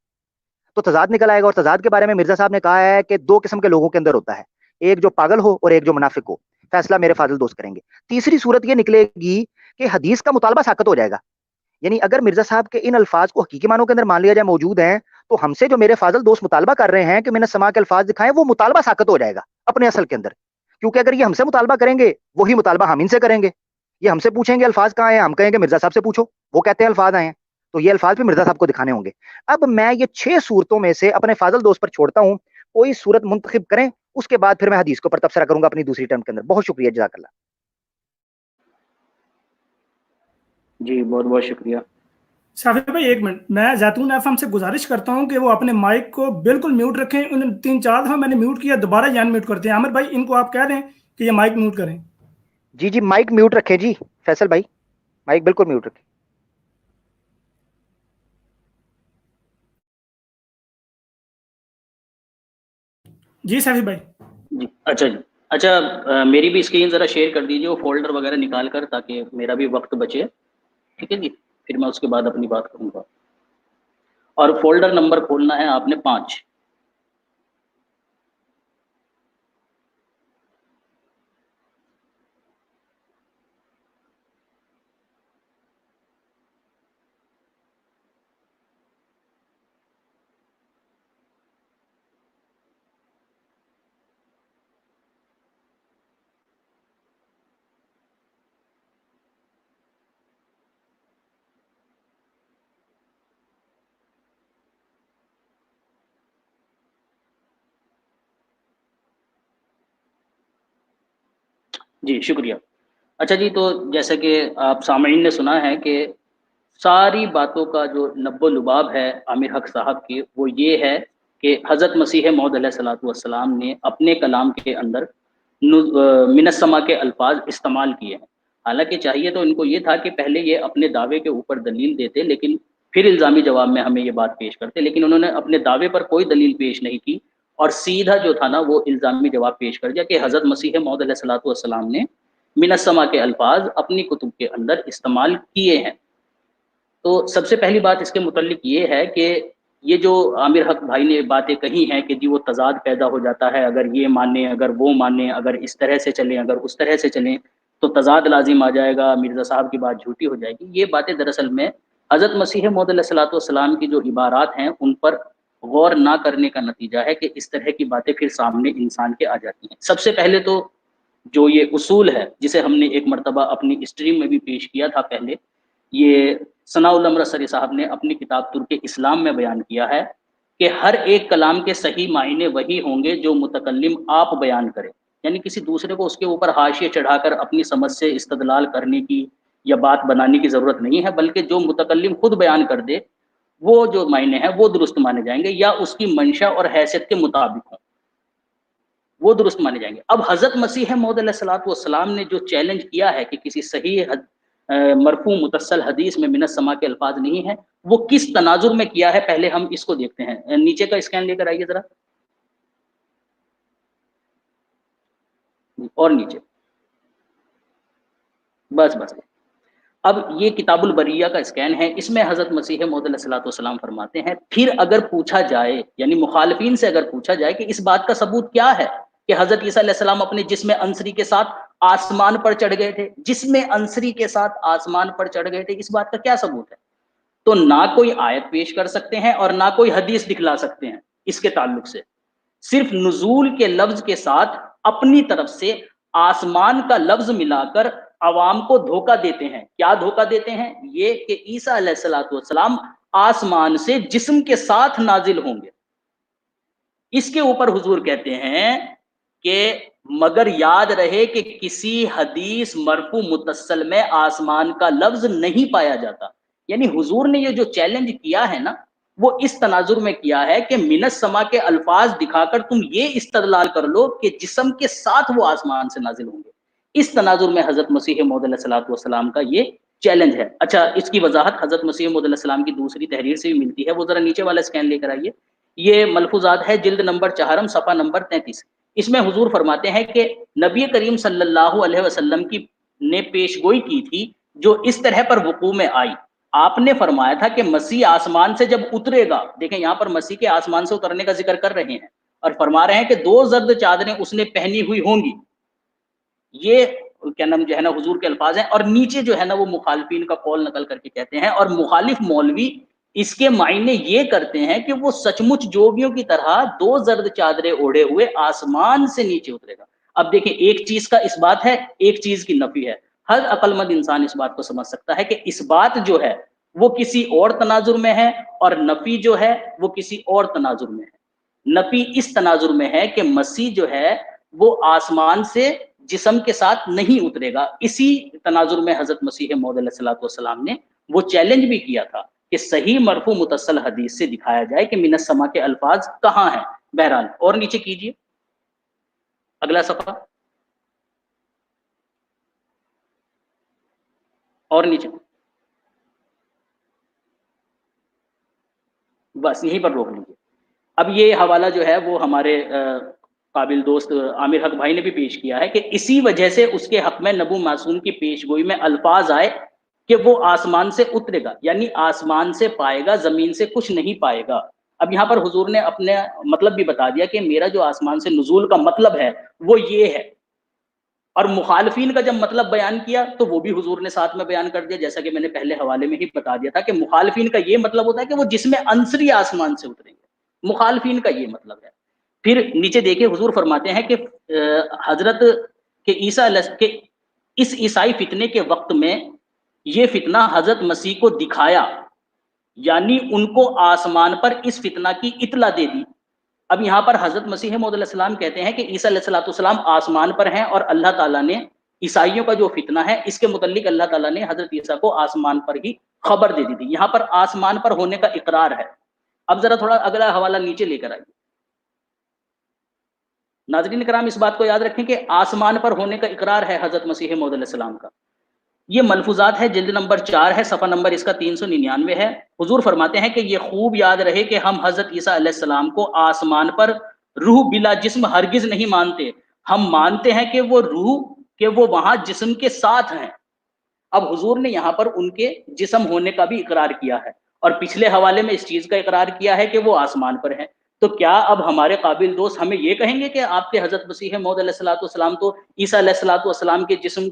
تو تضاد نکل آئے گا، اور تضاد کے بارے میں مرزا صاحب نے کہا ہے کہ 2 قسم کے لوگوں کے اندر ہوتا ہے، ایک جو پاگل ہو اور ایک جو منافق ہو. فیصلہ میرے فاضل دوست کریں گے. تیسری صورت یہ نکلے گی کہ حدیث کا مطالبہ ساقط ہو جائے گا. یعنی اگر مرزا صاحب کے ان الفاظ کو حقیقی معنوں کے اندر مان لیا جائے موجود ہیں، تو ہم سے جو میرے فاضل دوست مطالبہ کر رہے ہیں کہ میں نے سما کے الفاظ دکھائیں، وہ مطالبہ ساقط ہو جائے گا اپنے اصل کے اندر. کیونکہ اگر یہ ہم سے مطالبہ کریں گے، وہی مطالبہ ہم ان سے کریں گے. یہ ہم سے پوچھیں گے الفاظ کہاں ہیں، ہم کہیں گے مرزا صاحب سے پوچھو، وہ کہتے ہیں الفاظ آئے ہیں، تو یہ الفاظ بھی مرزا صاحب کو دکھانے ہوں گے. اب میں یہ 6 صورتوں میں سے اپنے فاضل دوست پر چھوڑتا ہوں، کوئی صورت منتخب کریں، اس کے بعد پھر میں حدیث کو پر تبصرہ کروں گا اپنی دوسری ٹرم کے اندر. بہت شکریہ، جزاک اللہ. جی بہت بہت شکریہ. صافی بھائی 1 منٹ، میں زیتون ایف ایم سے گزارش کرتا ہوں کہ وہ اپنے مائک کو بالکل میوٹ رکھیں. ان 3-4 دفعہ میں نے میوٹ کیا، دوبارہ یہ ان میوٹ کرتے ہیں. عامر بھائی ان کو آپ کہہ دیں کہ یہ مائک میوٹ کریں. جی مائک میوٹ رکھیں جی، فیصل بھائی مائک بالکل میوٹ رکھیں. جی صافی بھائی. جی اچھا میری بھی اسکرین ذرا شیئر کر دیجیے، وہ فولڈر وغیرہ نکال کر، تاکہ میرا بھی وقت بچے. ٹھیک ہے جی، پھر میں اس کے بعد اپنی بات کروں گا. اور فولڈر نمبر کھولنا ہے آپ نے 5. جی شکریہ. اچھا جی، تو جیسا کہ آپ سامعین نے سنا ہے کہ ساری باتوں کا جو نب و لباب ہے عامر حق صاحب کی، وہ یہ ہے کہ حضرت مسیح موعود علیہ الصلوۃ والسلام نے اپنے کلام کے اندر من السماء کے الفاظ استعمال کیے ہیں. حالانکہ چاہیے تو ان کو یہ تھا کہ پہلے یہ اپنے دعوے کے اوپر دلیل دیتے، لیکن پھر الزامی جواب میں ہمیں یہ بات پیش کرتے، لیکن انہوں نے اپنے دعوے پر کوئی دلیل پیش نہیں کی اور سیدھا جو تھا نا وہ الزامی جواب پیش کر دیا کہ حضرت مسیح موعود علیہ الصلوۃ والسلام نے من السما کے الفاظ اپنی کتب کے اندر استعمال کیے ہیں۔ تو سب سے پہلی بات اس کے متعلق یہ ہے کہ یہ جو عامر حق بھائی نے باتیں کہی ہیں کہ جی وہ تضاد پیدا ہو جاتا ہے، اگر یہ مانیں، اگر وہ مانیں، اگر اس طرح سے چلیں، اگر اس طرح سے چلیں تو تضاد لازم آ جائے گا، مرزا صاحب کی بات جھوٹی ہو جائے گی، یہ باتیں دراصل میں حضرت مسیح موعود علیہ الصلوۃ والسلام کی جو عبارات ہیں ان پر غور نہ کرنے کا نتیجہ ہے کہ اس طرح کی باتیں پھر سامنے انسان کے آ جاتی ہیں۔ سب سے پہلے تو جو یہ اصول ہے جسے ہم نے ایک مرتبہ اپنی اسٹریم میں بھی پیش کیا تھا پہلے، یہ ثناء الامر سری صاحب نے اپنی کتاب ترک اسلام میں بیان کیا ہے کہ ہر ایک کلام کے صحیح معنی وہی ہوں گے جو متکلم آپ بیان کرے، یعنی کسی دوسرے کو اس کے اوپر حاشیے چڑھا کر اپنی سمجھ سے استدلال کرنے کی یا بات بنانے کی ضرورت نہیں ہے، بلکہ جو متکلم خود بیان کر دے وہ جو معنی ہیں وہ درست مانے جائیں گے، یا اس کی منشا اور حیثیت کے مطابق ہوں وہ درست مانے جائیں گے۔ اب حضرت مسیح موعود علیہ الصلوۃ والسلام نے جو چیلنج کیا ہے کہ کسی صحیح مرفوع متصل حدیث میں من السما کے الفاظ نہیں ہیں، وہ کس تناظر میں کیا ہے پہلے ہم اس کو دیکھتے ہیں۔ نیچے کا اسکین لے کر آئیے ذرا، اور نیچے، بس بس۔ اب یہ کتاب البریہ کا اسکین ہے، اس میں حضرت مسیح موعود علیہ الصلوۃ والسلام فرماتے ہیں پھر اگر پوچھا جائے، یعنی مخالفین سے اگر پوچھا جائے کہ اس بات کا ثبوت کیا ہے کہ حضرت عیسیٰ علیہ السلام اپنے جسم انصری کے ساتھ آسمان پر چڑھ گئے تھے، جسم انصری کے ساتھ آسمان پر چڑھ گئے تھے، اس بات کا کیا ثبوت ہے؟ تو نہ کوئی آیت پیش کر سکتے ہیں اور نہ کوئی حدیث دکھلا سکتے ہیں اس کے تعلق سے، صرف نزول کے لفظ کے ساتھ اپنی طرف سے آسمان کا لفظ ملا کر عوام کو دھوکہ دیتے ہیں۔ کیا دھوکہ دیتے ہیں؟ یہ کہ عیسیٰ علیہ الصلوۃ والسلام آسمان سے جسم کے ساتھ نازل ہوں گے۔ اس کے اوپر حضور کہتے ہیں کہ مگر یاد رہے کہ کسی حدیث مرفوع متصل میں آسمان کا لفظ نہیں پایا جاتا، یعنی حضور نے یہ جو چیلنج کیا ہے نا وہ اس تناظر میں کیا ہے کہ من السما کے الفاظ دکھا کر تم یہ استدلال کر لو کہ جسم کے ساتھ وہ آسمان سے نازل ہوں گے۔ اس تناظر میں حضرت مسیح موعود علیہ الصلوۃ والسلام کا یہ چیلنج ہے۔ اچھا، اس کی وضاحت حضرت مسیح موعود علیہ السلام کی دوسری تحریر سے بھی ملتی ہے، وہ ذرا نیچے والا اسکین لے کر آئیے۔ یہ ملفوظات ہے جلد نمبر 4 صفحہ نمبر 33۔ اس میں حضور فرماتے ہیں کہ نبی کریم صلی اللہ علیہ وسلم کی نے پیش گوئی کی تھی جو اس طرح پر وقوع میں آئی۔ آپ نے فرمایا تھا کہ مسیح آسمان سے جب اترے گا، دیکھیں یہاں پر مسیح کے آسمان سے اترنے کا ذکر کر رہے ہیں اور فرما رہے ہیں کہ 2 زرد چادریں اس نے پہنی ہوئی ہوں گی، یہ کیا نام جو ہے نا حضور کے الفاظ ہیں، اور نیچے جو ہے نا وہ مخالفین کا قول نقل کر کے کہتے ہیں، اور مخالف مولوی اس کے معنی یہ کرتے ہیں کہ وہ سچ مچ جوگیوں کی طرح 2 زرد چادریں اوڑھے ہوئے آسمان سے نیچے اترے گا۔ اب دیکھیں ایک چیز کا اس بات ہے، ایک چیز کی نفی ہے۔ ہر عقل مند انسان اس بات کو سمجھ سکتا ہے کہ اس بات جو ہے وہ کسی اور تناظر میں ہے اور نفی جو ہے وہ کسی اور تناظر میں ہے۔ نفی اس تناظر میں ہے کہ مسیح جو ہے وہ آسمان سے جسم کے ساتھ نہیں اترے گا۔ اسی تناظر میں حضرت مسیح موعود علیہ الصلوۃ والسلام نے وہ چیلنج بھی کیا تھا کہ صحیح مرفوع متصل حدیث سے دکھایا جائے کہ من السما کے الفاظ کہاں ہیں۔ بہرحال اور نیچے کیجئے اگلا صفحہ، اور نیچے، بس یہیں پر روک لیجیے۔ اب یہ حوالہ جو ہے وہ ہمارے قابل دوست عامر حق بھائی نے بھی پیش کیا ہے کہ اسی وجہ سے اس کے حق میں نبو معصوم کی پیش گوئی میں الفاظ آئے کہ وہ آسمان سے اترے گا، یعنی آسمان سے پائے گا، زمین سے کچھ نہیں پائے گا۔ اب یہاں پر حضور نے اپنے مطلب بھی بتا دیا کہ میرا جو آسمان سے نزول کا مطلب ہے وہ یہ ہے، اور مخالفین کا جب مطلب بیان کیا تو وہ بھی حضور نے ساتھ میں بیان کر دیا، جیسا کہ میں نے پہلے حوالے میں ہی بتا دیا تھا کہ مخالفین کا یہ مطلب ہوتا ہے کہ وہ جسم انصری آسمان سے اتریں گے، مخالفین کا یہ مطلب ہے۔ پھر نیچے دیکھیں حضور فرماتے ہیں کہ حضرت کہ عیسیٰ کے اس عیسائی فتنے کے وقت میں یہ فتنہ حضرت مسیح کو دکھایا، یعنی ان کو آسمان پر اس فتنہ کی اطلاع دے دی۔ اب یہاں پر حضرت مسیح موعود علیہ السلام کہتے ہیں کہ عیسیٰ علیہ الصلوۃ والسلام آسمان پر ہیں، اور اللہ تعالیٰ نے عیسائیوں کا جو فتنہ ہے اس کے متعلق اللہ تعالیٰ نے حضرت عیسیٰ کو آسمان پر ہی خبر دے دی تھی۔ یہاں پر آسمان پر ہونے کا اقرار ہے۔ اب ذرا تھوڑا اگلا حوالہ نیچے لے کر آئیے۔ ناظرین کرام اس بات کو یاد رکھیں کہ آسمان پر ہونے کا اقرار ہے حضرت مسیح موعود علیہ السلام کا، یہ ملفوظات ہے، جلد نمبر 4 ہے، صفحہ نمبر اس کا 399 ہے. حضور فرماتے ہیں کہ یہ خوب یاد رہے کہ ہم حضرت عیسیٰ علیہ السلام کو آسمان پر روح بلا جسم ہرگز نہیں مانتے. ہم مانتے ہیں کہ وہ روح، کہ وہ وہاں جسم کے ساتھ ہیں. اب حضور نے یہاں پر ان کے جسم ہونے کا بھی اقرار کیا ہے، اور پچھلے حوالے میں اس چیز کا اقرار کیا ہے کہ وہ آسمان پر ہیں. تو کیا اب ہمارے قابل دوست ہمیں یہ کہیں گے کہ آپ کے حضرت مسیح موعود علیہ الصلوۃ والسلام تو عیسیٰ علیہ الصلوۃ والسلام کے جسم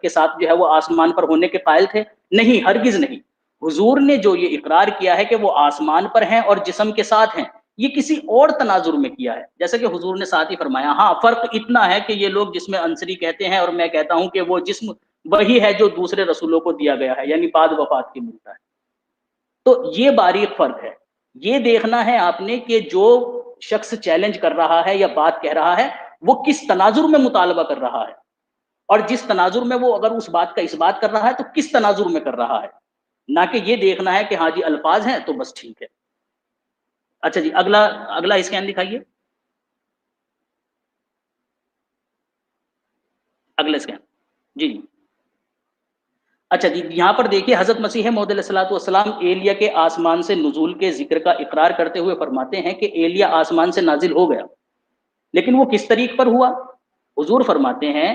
کے ساتھ جو ہے وہ آسمان پر ہونے کے قائل تھے؟ نہیں، ہرگز نہیں. حضور نے جو یہ اقرار کیا ہے کہ وہ آسمان پر ہیں اور جسم کے ساتھ ہیں، یہ کسی اور تناظر میں کیا ہے. جیسا کہ حضور نے ساتھ ہی فرمایا، ہاں فرق اتنا ہے کہ یہ لوگ جس میں انصری کہتے ہیں اور میں کہتا ہوں کہ وہ جسم وہی ہے جو دوسرے رسولوں کو دیا گیا ہے، یعنی بعد وفات کے ملتا ہے. تو یہ باریک فرق ہے. یہ دیکھنا ہے آپ نے کہ جو شخص چیلنج کر رہا ہے یا بات کہہ رہا ہے وہ کس تناظر میں مطالبہ کر رہا ہے، اور جس تناظر میں وہ اگر اس بات کا اس بات کر رہا ہے تو کس تناظر میں کر رہا ہے، نہ کہ یہ دیکھنا ہے کہ ہاں جی الفاظ ہیں تو بس ٹھیک ہے. اچھا جی، اگلا اسکین دکھائیے. اگلا اسکین. جی جی. اچھا جی، یہاں پر دیکھیے حضرت مسیح موعود علیہ الصلوۃ والسلام ایلیا کے آسمان سے نزول کے ذکر کا اقرار کرتے ہوئے فرماتے ہیں کہ ایلیا آسمان سے نازل ہو گیا، لیکن وہ کس طریق پر ہوا؟ حضور فرماتے ہیں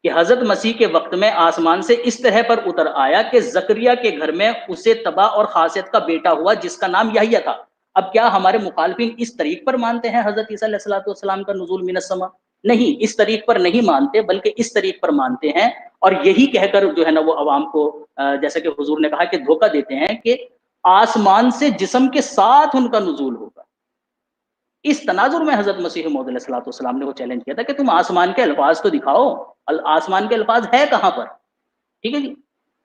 کہ حضرت مسیح کے وقت میں آسمان سے اس طرح پر اتر آیا کہ زکریا کے گھر میں اسے تباہ اور خاصیت کا بیٹا ہوا جس کا نام یحییٰ تھا. اب کیا ہمارے مخالفین اس طریق پر مانتے ہیں حضرت عیسیٰ علیہ الصلوۃ والسلام کا نزول من السماء؟ نہیں، اس طریق پر نہیں مانتے، بلکہ اس طریق پر مانتے ہیں، اور یہی کہہ کر جو ہے نا وہ عوام کو جیسا کہ حضور نے کہا کہ دھوکہ دیتے ہیں کہ آسمان سے جسم کے ساتھ ان کا نزول ہوگا. اس تناظر میں حضرت مسیح موعود علیہ الصلوۃ والسلام نے وہ چیلنج کیا تھا کہ تم آسمان کے الفاظ تو دکھاؤ، آسمان کے الفاظ ہے کہاں پر؟ ٹھیک ہے جی.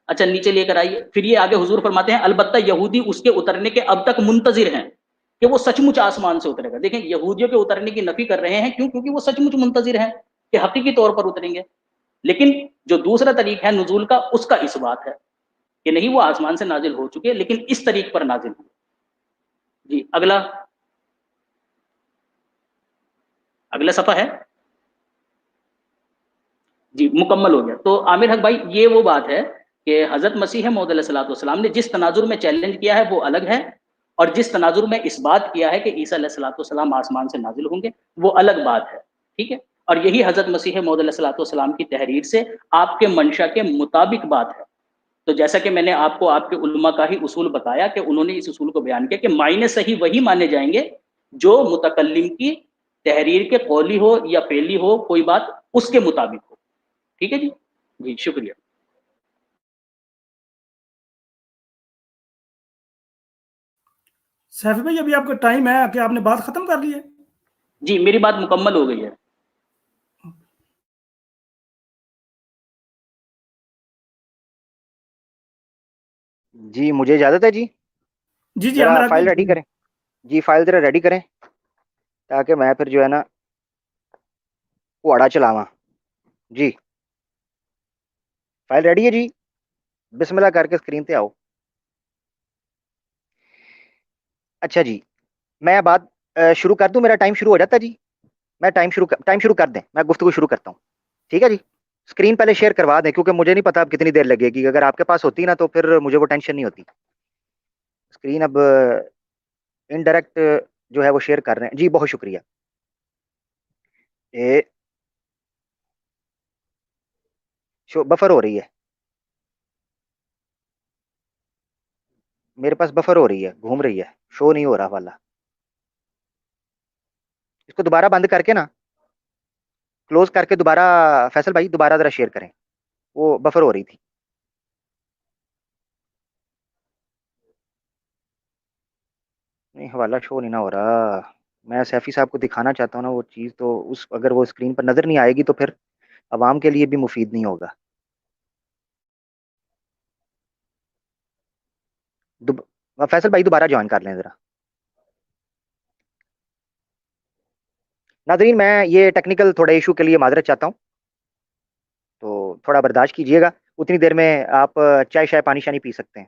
اچھا نیچے لے کر آئیے. پھر یہ آگے حضور فرماتے ہیں البتہ یہودی اس کے اترنے کے اب تک منتظر ہیں کہ وہ سچ مچ آسمان سے اترے گا. دیکھیں یہودیوں کے اترنے کی نفی کر رہے ہیں، کیوں؟ کیونکہ وہ سچ مچ منتظر ہیں کہ حقیقی طور پر اتریں گے. لیکن جو دوسرا طریق ہے نزول کا، اس کا اس بات ہے کہ نہیں، وہ آسمان سے نازل ہو چکے لیکن اس طریق پر نازل ہوئے. جی اگلا صفحہ ہے جی، مکمل ہو گیا. تو عامر حق بھائی، یہ وہ بات ہے کہ حضرت مسیح موعود علیہ الصلوۃ والسلام نے جس تناظر میں چیلنج کیا ہے وہ الگ ہے، اور جس تناظر میں اس بات کیا ہے کہ عیسیٰ علیہ الصلوۃ والسلام آسمان سے نازل ہوں گے وہ الگ بات ہے. ٹھیک ہے، اور یہی حضرت مسیح موعود علیہ الصلوۃ والسلام کی تحریر سے آپ کے منشا کے مطابق بات ہے. تو جیسا کہ میں نے آپ کو آپ کے علماء کا ہی اصول بتایا کہ انہوں نے اس اصول کو بیان کیا کہ معنی صحیح وہی مانے جائیں گے جو متکلم کی تحریر کے قولی ہو یا فعلی ہو، کوئی بات اس کے مطابق ہو. ٹھیک ہے جی. جی شکریہ. سیفی بھائی ابھی آپ کا ٹائم ہے کہ آپ نے بات ختم کر لی ہے؟ جی میری بات مکمل ہو گئی ہے. جی مجھے اجازت ہے جی. جی جی ذرا عامر حق فائل ریڈی بھائی. کریں. جی فائل ذرا ریڈی کریں تاکہ میں پھر جو ہے نا پواڑا چلاواں. جی فائل ریڈی ہے جی. بسم اللہ کر کے اسکرین تے آؤ. اچھا جی، میں بات شروع کر دوں؟ میرا ٹائم شروع ہو جاتا ہے جی. میں ٹائم شروع کر دیں، میں گفتگو شروع کرتا ہوں. ٹھیک ہے جی. اسکرین پہلے شیئر کروا دیں کیونکہ مجھے نہیں پتا اب کتنی دیر لگے گی. اگر آپ کے پاس ہوتی نا تو پھر مجھے وہ ٹینشن نہیں ہوتی. اسکرین اب انڈائریکٹ جو ہے وہ شیئر کر رہے ہیں. جی بہت شکریہ. بفر ہو رہی ہے میرے پاس، بفر ہو رہی ہے، گھوم رہی ہے، شو نہیں ہو رہا والا. اس کو دوبارہ بند کر کے نا کلوز کر کے دوبارہ فیصل بھائی دوبارہ ذرا شیئر کریں، وہ بفر ہو رہی تھی. نہیں حوالہ شو نہیں نہ ہو رہا. میں سیفی صاحب کو دکھانا چاہتا ہوں نا وہ چیز، تو اگر وہ اسکرین پر نظر نہیں آئے گی تو پھر عوام کے لیے بھی مفید نہیں ہوگا. فیصل بھائی دوبارہ جوائن کر لیں ذرا. ناظرین میں یہ ٹیکنیکل تھوڑے ایشو کے لیے معذرت چاہتا ہوں، تو تھوڑا برداشت کیجیے گا. اتنی دیر میں آپ چائے شائے پانی شانی پی سکتے ہیں.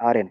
ਆ ਰਹੇ ਨੇ।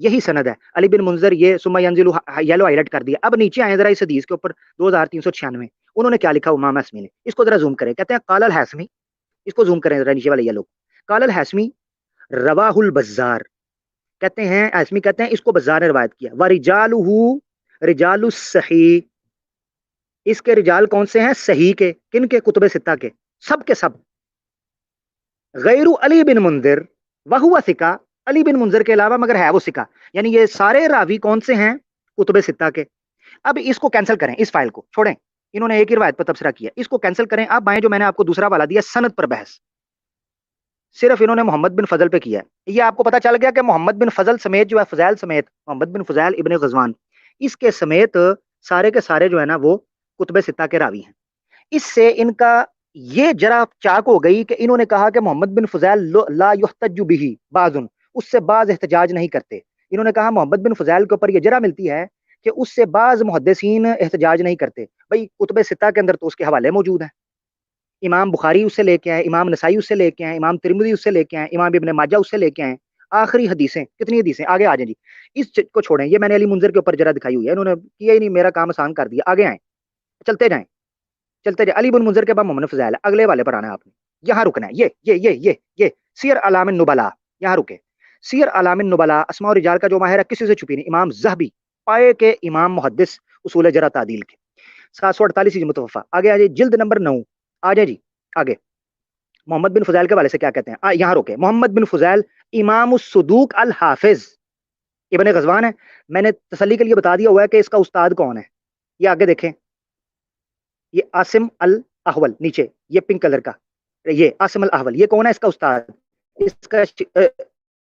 یہی سند ہے. علی بن منذر یہ ثم ينزل یلو ہائلائٹ کر دیا. اب نیچے آئیں ذرا اس حدیث کے اوپر 2396 انہوں نے کیا لکھا امام ہاشمی نے, اس کو ذرا زوم کریں. کہتے ہیں قال الحاسمی, اس کو زوم کریں ذرا نیچے والے یہ لوگ. قال الحاسمی رواہ البزار, کہتے ہیں ہاشمی کہتے ہیں اس کو بزار نے روایت کیا. ورجالہ رجال الصحیح, اس کے رجال کون سے ہیں؟ صحیح کے. کن کے؟ کتب ستہ کے, سب کے سب. غیر علی بن منذر وہو ثقہ, علی بن منذر کے علاوہ مگر ہے وہ ثقہ. یعنی یہ سارے راوی کون سے ہیں؟ کتب ستہ کے. اب اس کو کینسل کریں, اس فائل کو چھوڑیں, انہوں نے ایک ہی روایت پر تبصرہ کیا, اس کو کینسل کریں. اب آئیں جو میں نے آپ کو دوسرا والا دیا سند پر بحث, صرف انہوں نے محمد بن فضل پہ کیا ہے. یہ آپ کو پتا چل گیا کہ محمد بن فضل سمیت جو ہے فضیل سمیت محمد بن فضیل ابن غزوان, اس کے سمیت سارے کے سارے جو ہے نا وہ کتب ستہ کے راوی ہیں. اس سے ان کا یہ جرا چاک ہو گئی کہ انہوں نے کہا کہ محمد بن فضیل لا یحتج بہ بعض, اس سے بعض احتجاج نہیں کرتے. انہوں نے کہا محمد بن فضیل کے اوپر یہ جرا ملتی ہے کہ اس سے بعض محدثین احتجاج نہیں کرتے. بھائی کتب ستہ کے اندر تو اس کے حوالے موجود ہیں, امام بخاری اس سے لے کے آئے, امام نسائی اس سے لے کے آئے, امام ترمذی اس سے لے کے آئے, امام ابن ماجہ اس سے لے کے آئے. آخری حدیثیں کتنی حدیثیں, آگے آ جائیں جی. اس کو چھوڑیں, یہ میں نے علی منذر کے اوپر جرا دکھائی ہوئی ہے, انہوں نے کیا ہی نہیں, میرا کام آسان کر دیا. آگے آئیں, چلتے جائیں چلتے جائیں. علی بن منذر کے بعد محمد فضیل, اگلے والے پر آنا ہے آپ نے, یہاں رکنا ہے. یہ سیر اعلام النبلاء, یہاں رکے. سیر اعلام النبلاء اسماء و رجال کا جو ماہر ہے کسی سے چھپی نہیں, امام ذہبی پائے کے امام محدث اصول جرح تعدیل کے, 748 متوفا. آگے آ جائے جلد نمبر 9, آ جائے جی آگے. محمد بن فضیل کے والے سے کیا کہتے ہیں, یہاں روکے. محمد بن فضیل امام الصدوق الحافظ ابن غزوان ہے. میں نے تسلی کے لیے بتا دیا ہوا ہے کہ اس کا استاد کون ہے. یہ آگے دیکھیں, یہ عاصم الاحول, نیچے یہ پنک کلر کا, یہ عاصم الاحول, یہ کون ہے اس کا استاد؟ اس کا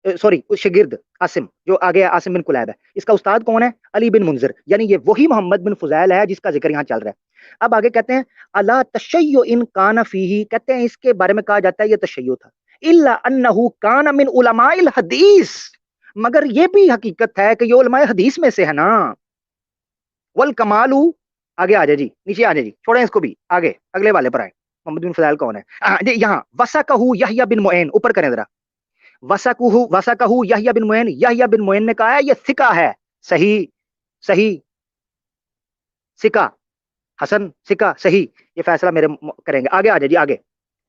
سوری شگرد عاصم جو آگے عاصم بن کلیب ہے, اس کا استاد کون ہے؟ علی بن منذر. یعنی یہ وہی محمد بن فضیل ہے جس کا ذکر یہاں چل رہا ہے. اب آگے کہتے ہیں الا تشیع ان کان فیہ, کہتے ہیں اس کے بارے میں کہا جاتا ہے یہ تشیع تھا. الا انہ کان من علماء الحدیث, مگر یہ بھی حقیقت ہے کہ یہ علماء حدیث میں سے ہے نا. والکمال, آگے آ جائے جی, نیچے آ جائے جی, چھوڑیں اس کو بھی, آگے اگلے والے پر آئے. محمد بن فضیل کون ہے؟ یہاں وثقہ یحییٰ بن معین, اوپر کریں ذرا. وثقہ یحییٰ بن معین, یحییٰ بن معین نے کہا ہے یہ ثقہ ہے, صحیح ثقہ, حسن ثقہ صحیح. یہ فیصلہ میرے کریں گے. آگے آ جائے جی, آگے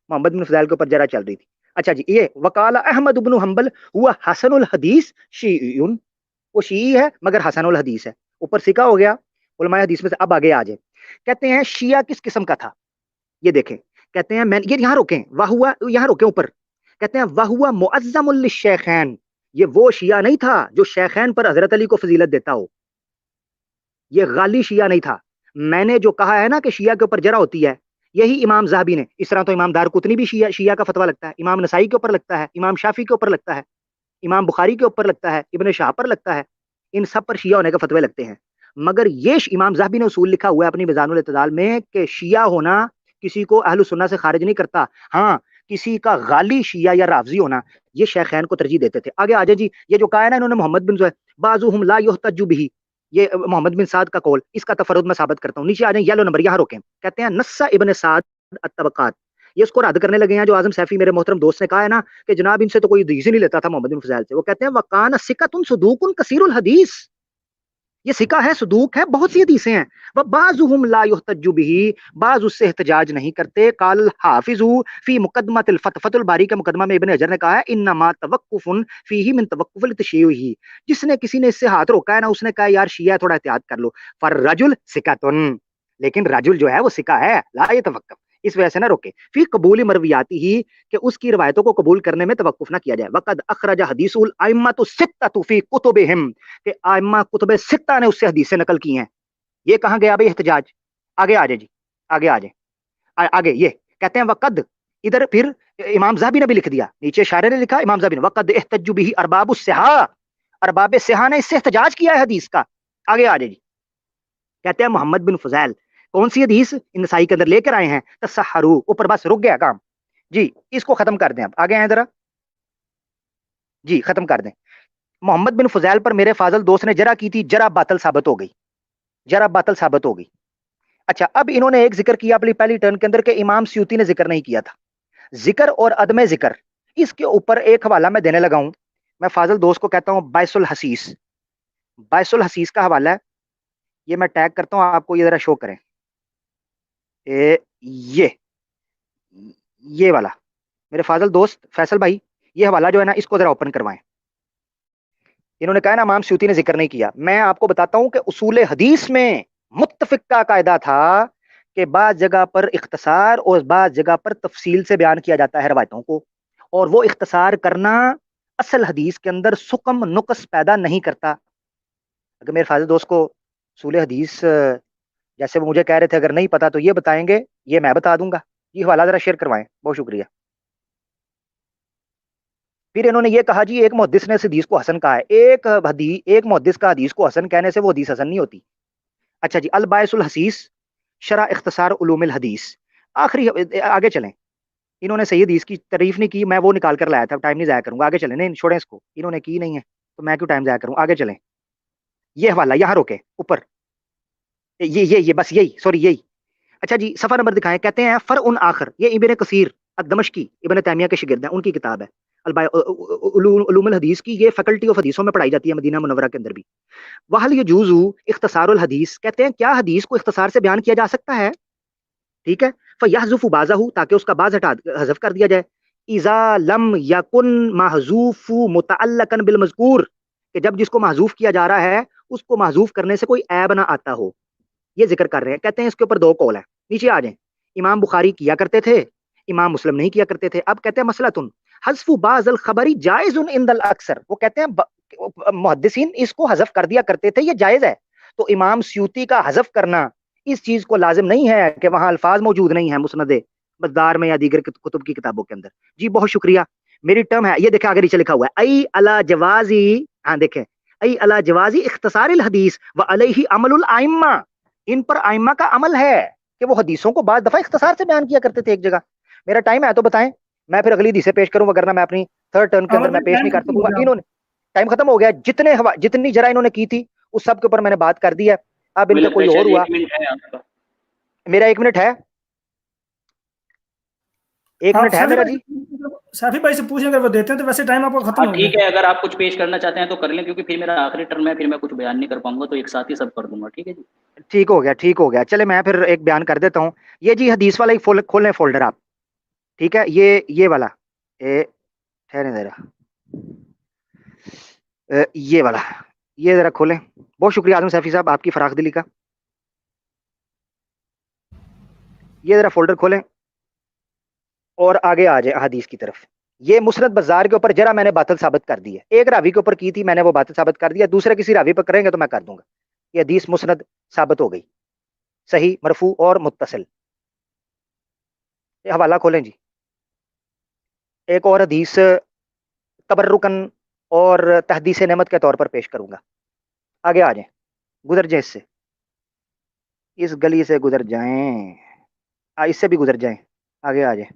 محمد بن فضیل کے اوپر جرا چل رہی تھی. اچھا جی, یہ وقال احمد بن حنبل ہوا حسن الحدیث شیعی, وہ شیعی ہے مگر حسن الحدیث ہے. اوپر ثقہ ہو گیا علماء حدیث میں سے. اب آگے آ جائے, کہتے ہیں شیعہ کس قسم کا تھا, یہ دیکھیں. کہتے ہیں یہ یہاں روکیں, یہاں روکیں اوپر. کہتے ہیں وَهُوَ مُعَظَّمٌ لِلشَّيْخَيْن, یہ وہ شیعہ نہیں تھا جو شیخین پر حضرت علی کو فضیلت دیتا ہو. یہ غالی شیعہ نہیں تھا. میں نے جو کہا ہے نا کہ شیعہ کے اوپر جرا ہوتی ہے, یہی امام ذہبی نے. اس طرح تو امام دارقطنی بھی شیعہ کا فتویٰ لگتا ہے, امام نسائی کے اوپر لگتا ہے, امام شافعی کے اوپر لگتا ہے, امام بخاری کے اوپر لگتا ہے, ابن شہاب پر لگتا ہے. ان سب پر شیعہ ہونے کے فتوے لگتے ہیں. مگر یہ امام ذہبی نے اصول لکھا ہوا ہے اپنی میزان الاعتدال میں کہ شیعہ ہونا کسی کو اہل سنہ سے خارج نہیں کرتا. ہاں, کسی کا غالی شیعہ یا رافضی ہونا یہ شیخین کو ترجیح دیتے تھے. آگے آ جائے جی, یہ جو کہا ہے نا انہوں نے محمد بن بعضهم لا يحتج به, یہ محمد بن سعد کا قول, اس کا تفرد میں ثابت کرتا ہوں. نیچے آ جائیں, یلو نمبر, یہاں روکیں. کہتے ہیں نص ابن سعد الطبقات, یہ اس کو رد کرنے لگے ہیں جو اعظم سیفی میرے محترم دوست نے کہا ہے نا کہ جناب ان سے تو کوئی حدیث ہی نہیں لیتا تھا محمد بن فضیل سے. وہ کہتے ہیں وکان ثقۃ صدوق کثیر الحدیث, یہ ثقہ ہے, صدوق ہے, بہت سی حدیثیں ہیں. وبعضهم لا يحتج به, بعض اس سے احتجاج نہیں کرتے. قال الحافظ فی مقدمۃ الفتح, فتح الباری کے مقدمہ میں ابن حجر نے کہا ہے انما توقف فیہ من توقف التشیع, جس نے کسی نے اس سے ہاتھ روکا ہے نا اس نے کہا یار شیعہ تھوڑا احتیاط کر لو. فالرجل ثقۃ, لیکن رجل جو ہے وہ ثقہ ہے, لا يتوقف, اس وجہ سے نہ روکے. فی قبول مرویاتی ہی, کہ اس کی روایتوں کو قبول کرنے میں توقف نہ کیا جائے. وقد اخرج حدیث الائمۃ الستۃ فی کتبہم, کہ ائمہ کتب ستہ نے اس سے حدیثیں نقل کی ہیں. یہ کہاں گیا بھائی احتجاج؟ آگے آ جائے جی, آگے آ جائیں, آگے یہ کہتے ہیں وقد, ادھر پھر امام ذہبی نے بھی لکھ دیا, نیچے شاعر نے لکھا امام ذہبی نے, وقد احتج بہ ارباب الصحاح, ارباب صحاح نے اس سے احتجاج کیا ہے حدیث کا. آگے آ جائے جی, کہتے ہیں محمد بن فضیل کون سی حدیث نسائی کے اندر لے کر آئے ہیں, تسحروا, اوپر بس رک گیا کام جی, اس کو ختم کر دیں. اب آگے آئیں ذرا جی, ختم کر دیں. محمد بن فضیل پر میرے فاضل دوست نے جرا کی تھی, جرا باطل ثابت ہو گئی, جرا باطل ثابت ہو گئی. اچھا, اب انہوں نے ایک ذکر کیا اپنی پہلی ٹرن کے اندر کہ امام سیوطی نے ذکر نہیں کیا تھا. ذکر اور عدم ذکر, اس کے اوپر ایک حوالہ میں دینے لگا ہوں, میں فاضل دوست کو کہتا ہوں بائس الحسیس. بائس الحسیس کا حوالہ ہے, یہ میں ٹیگ کرتا ہوں, آپ کو یہ ذرا شو کریں, یہ والا میرے فاضل دوست فیصل بھائی, یہ حوالہ جو ہے نا اس کو ذرا اوپن کروائیں. انہوں نے کہا نا امام سیوطی نے ذکر نہیں کیا. میں آپ کو بتاتا ہوں کہ اصول حدیث میں متفق کا قاعدہ تھا کہ بعض جگہ پر اختصار اور بعض جگہ پر تفصیل سے بیان کیا جاتا ہے روایتوں کو, اور وہ اختصار کرنا اصل حدیث کے اندر سقم نقص پیدا نہیں کرتا. اگر میرے فاضل دوست کو اصول حدیث جیسے وہ مجھے کہہ رہے تھے اگر نہیں پتا تو یہ بتائیں گے, یہ میں بتا دوں گا. یہ حوالہ ذرا شیئر کروائیں, بہت شکریہ. پھر انہوں نے یہ کہا جی ایک محدث نے اس حدیث کو حسن کہا ہے. ایک محدث کا حدیث کو حسن کہنے سے وہ حدیث حسن نہیں ہوتی. اچھا جی, البائس الحسیس شرح اختصار علوم الحدیث, آخری آگے چلیں. انہوں نے صحیح حدیث کی تعریف نہیں کی, میں وہ نکال کر لایا تھا, ٹائم نہیں ضائع کروں گا. آگے چلیں, نہیں چھوڑیں اس کو, انہوں نے کی نہیں ہے تو میں کیوں ٹائم ضائع کروں. آگے چلیں, یہ حوالہ یہاں روکے اوپر, یہ بس یہی, سوری یہی. اچھا جی, صفحہ نمبر دکھائیں. کہتے ہیں فرع آخر, یہ ابن کثیر الدمشقی ابن تیمیہ کے شاگرد ہیں, ان کی کتاب ہے علوم الحدیث کی. یہ فیکلٹی آف حدیثوں میں پڑھائی جاتی ہے مدینہ منورہ کے اندر بھی. وحل یجوز اختصار الحدیث, کہتے ہیں کیا حدیث کو اختصار سے بیان کیا جا سکتا ہے, ٹھیک ہے. فیحذف بعضہ, تاکہ اس کا بعض حذف کر دیا جائے. اذا لم یکن محذوف متعلقا بالمذکور, کہ جب جس کو محذوف کیا جا رہا ہے اس کو محذوف کرنے سے کوئی عیب نہ آتا ہو. یہ ذکر کر رہے ہیں. کہتے ہیں اس کے اوپر دو قول ہیں, نیچے آ جائیں. امام بخاری کیا کرتے تھے, امام مسلم نہیں کیا کرتے تھے. اب کہتے ہیں مسئلۃ حذف بعض الخبری جائز عند الاکثر, وہ کہتے ہیں محدثین اس کو حذف کر دیا کرتے تھے, یہ جائز ہے. تو امام سیوطی کا حذف کرنا اس چیز کو لازم نہیں ہے کہ وہاں الفاظ موجود نہیں ہیں مسند بزدار میں یا دیگر کتب کی کتابوں کے اندر. جی بہت شکریہ. میری ٹرم ہے, یہ دیکھیں آگے نیچے لکھا ہوا ہے ای علی جوازی, ہاں دیکھیں ای علی جوازی اختصار الحدیث و علیہ عمل الائمہ, ان پر ائمہ کا عمل ہے کہ وہ حدیثوں کو بعض دفعہ اختصار سے بیان کیا کرتے تھے ایک جگہ. میرا ٹائم ہے تو بتائیں, میں پھر اگلی حدیث سے پیش کروں, وگرنہ میں اپنی تھرڈ ٹرن کے اندر میں پیش نہیں کر سکوں گا. انہوں نے ٹائم ختم ہو گیا, جتنی جرا انہوں نے کی تھی اس سب کے اوپر میں نے بات کر دی ہے. اب ان کا کوئی اور ہوا. میرا 1 منٹ ہے, 1 منٹ ہے میرا. جی سیفی بھائی سے پوچھیں, اگر وہ دیتے ہیں تو ویسے ٹائم آپ کو ختم ہو گیا. ٹھیک ہے, اگر آپ کچھ پیش کرنا چاہتے ہیں تو کر لیں, کیونکہ پھر میرا آخری ٹرم ہے, پھر میں کچھ بیان نہیں کر پاؤں گا, تو ایک ساتھ ہی سب کر دوں گا. ٹھیک ہے جی, ٹھیک ہو گیا, ٹھیک ہو گیا. چلے میں پھر ایک بیان کر دیتا ہوں. یہ جی حدیث والا ہی کھولیں فولڈر آپ, ٹھیک ہے. یہ والا ٹھہریں ذرا, یہ والا یہ ذرا کھولیں. بہت شکریہ اعظم سیفی صاحب آپ کی فراخ دلی کا. یہ ذرا فولڈر کھولیں اور آگے آ جائیں حدیث کی طرف. یہ مسند بازار کے اوپر جرا میں نے باطل ثابت کر دی ہے. ایک راوی کے اوپر کی تھی میں نے, وہ باطل ثابت کر دیا. دوسرے کسی راوی پر کریں گے تو میں کر دوں گا. یہ حدیث مسند ثابت ہو گئی, صحیح مرفوع اور متصل. یہ حوالہ کھولیں جی. ایک اور حدیث تبرکن اور تحدیث نعمت کے طور پر پیش کروں گا. آگے آ جائیں, گزر جائیں, اس گلی سے گزر جائیں, اس سے بھی گزر جائیں, آگے آ جائیں,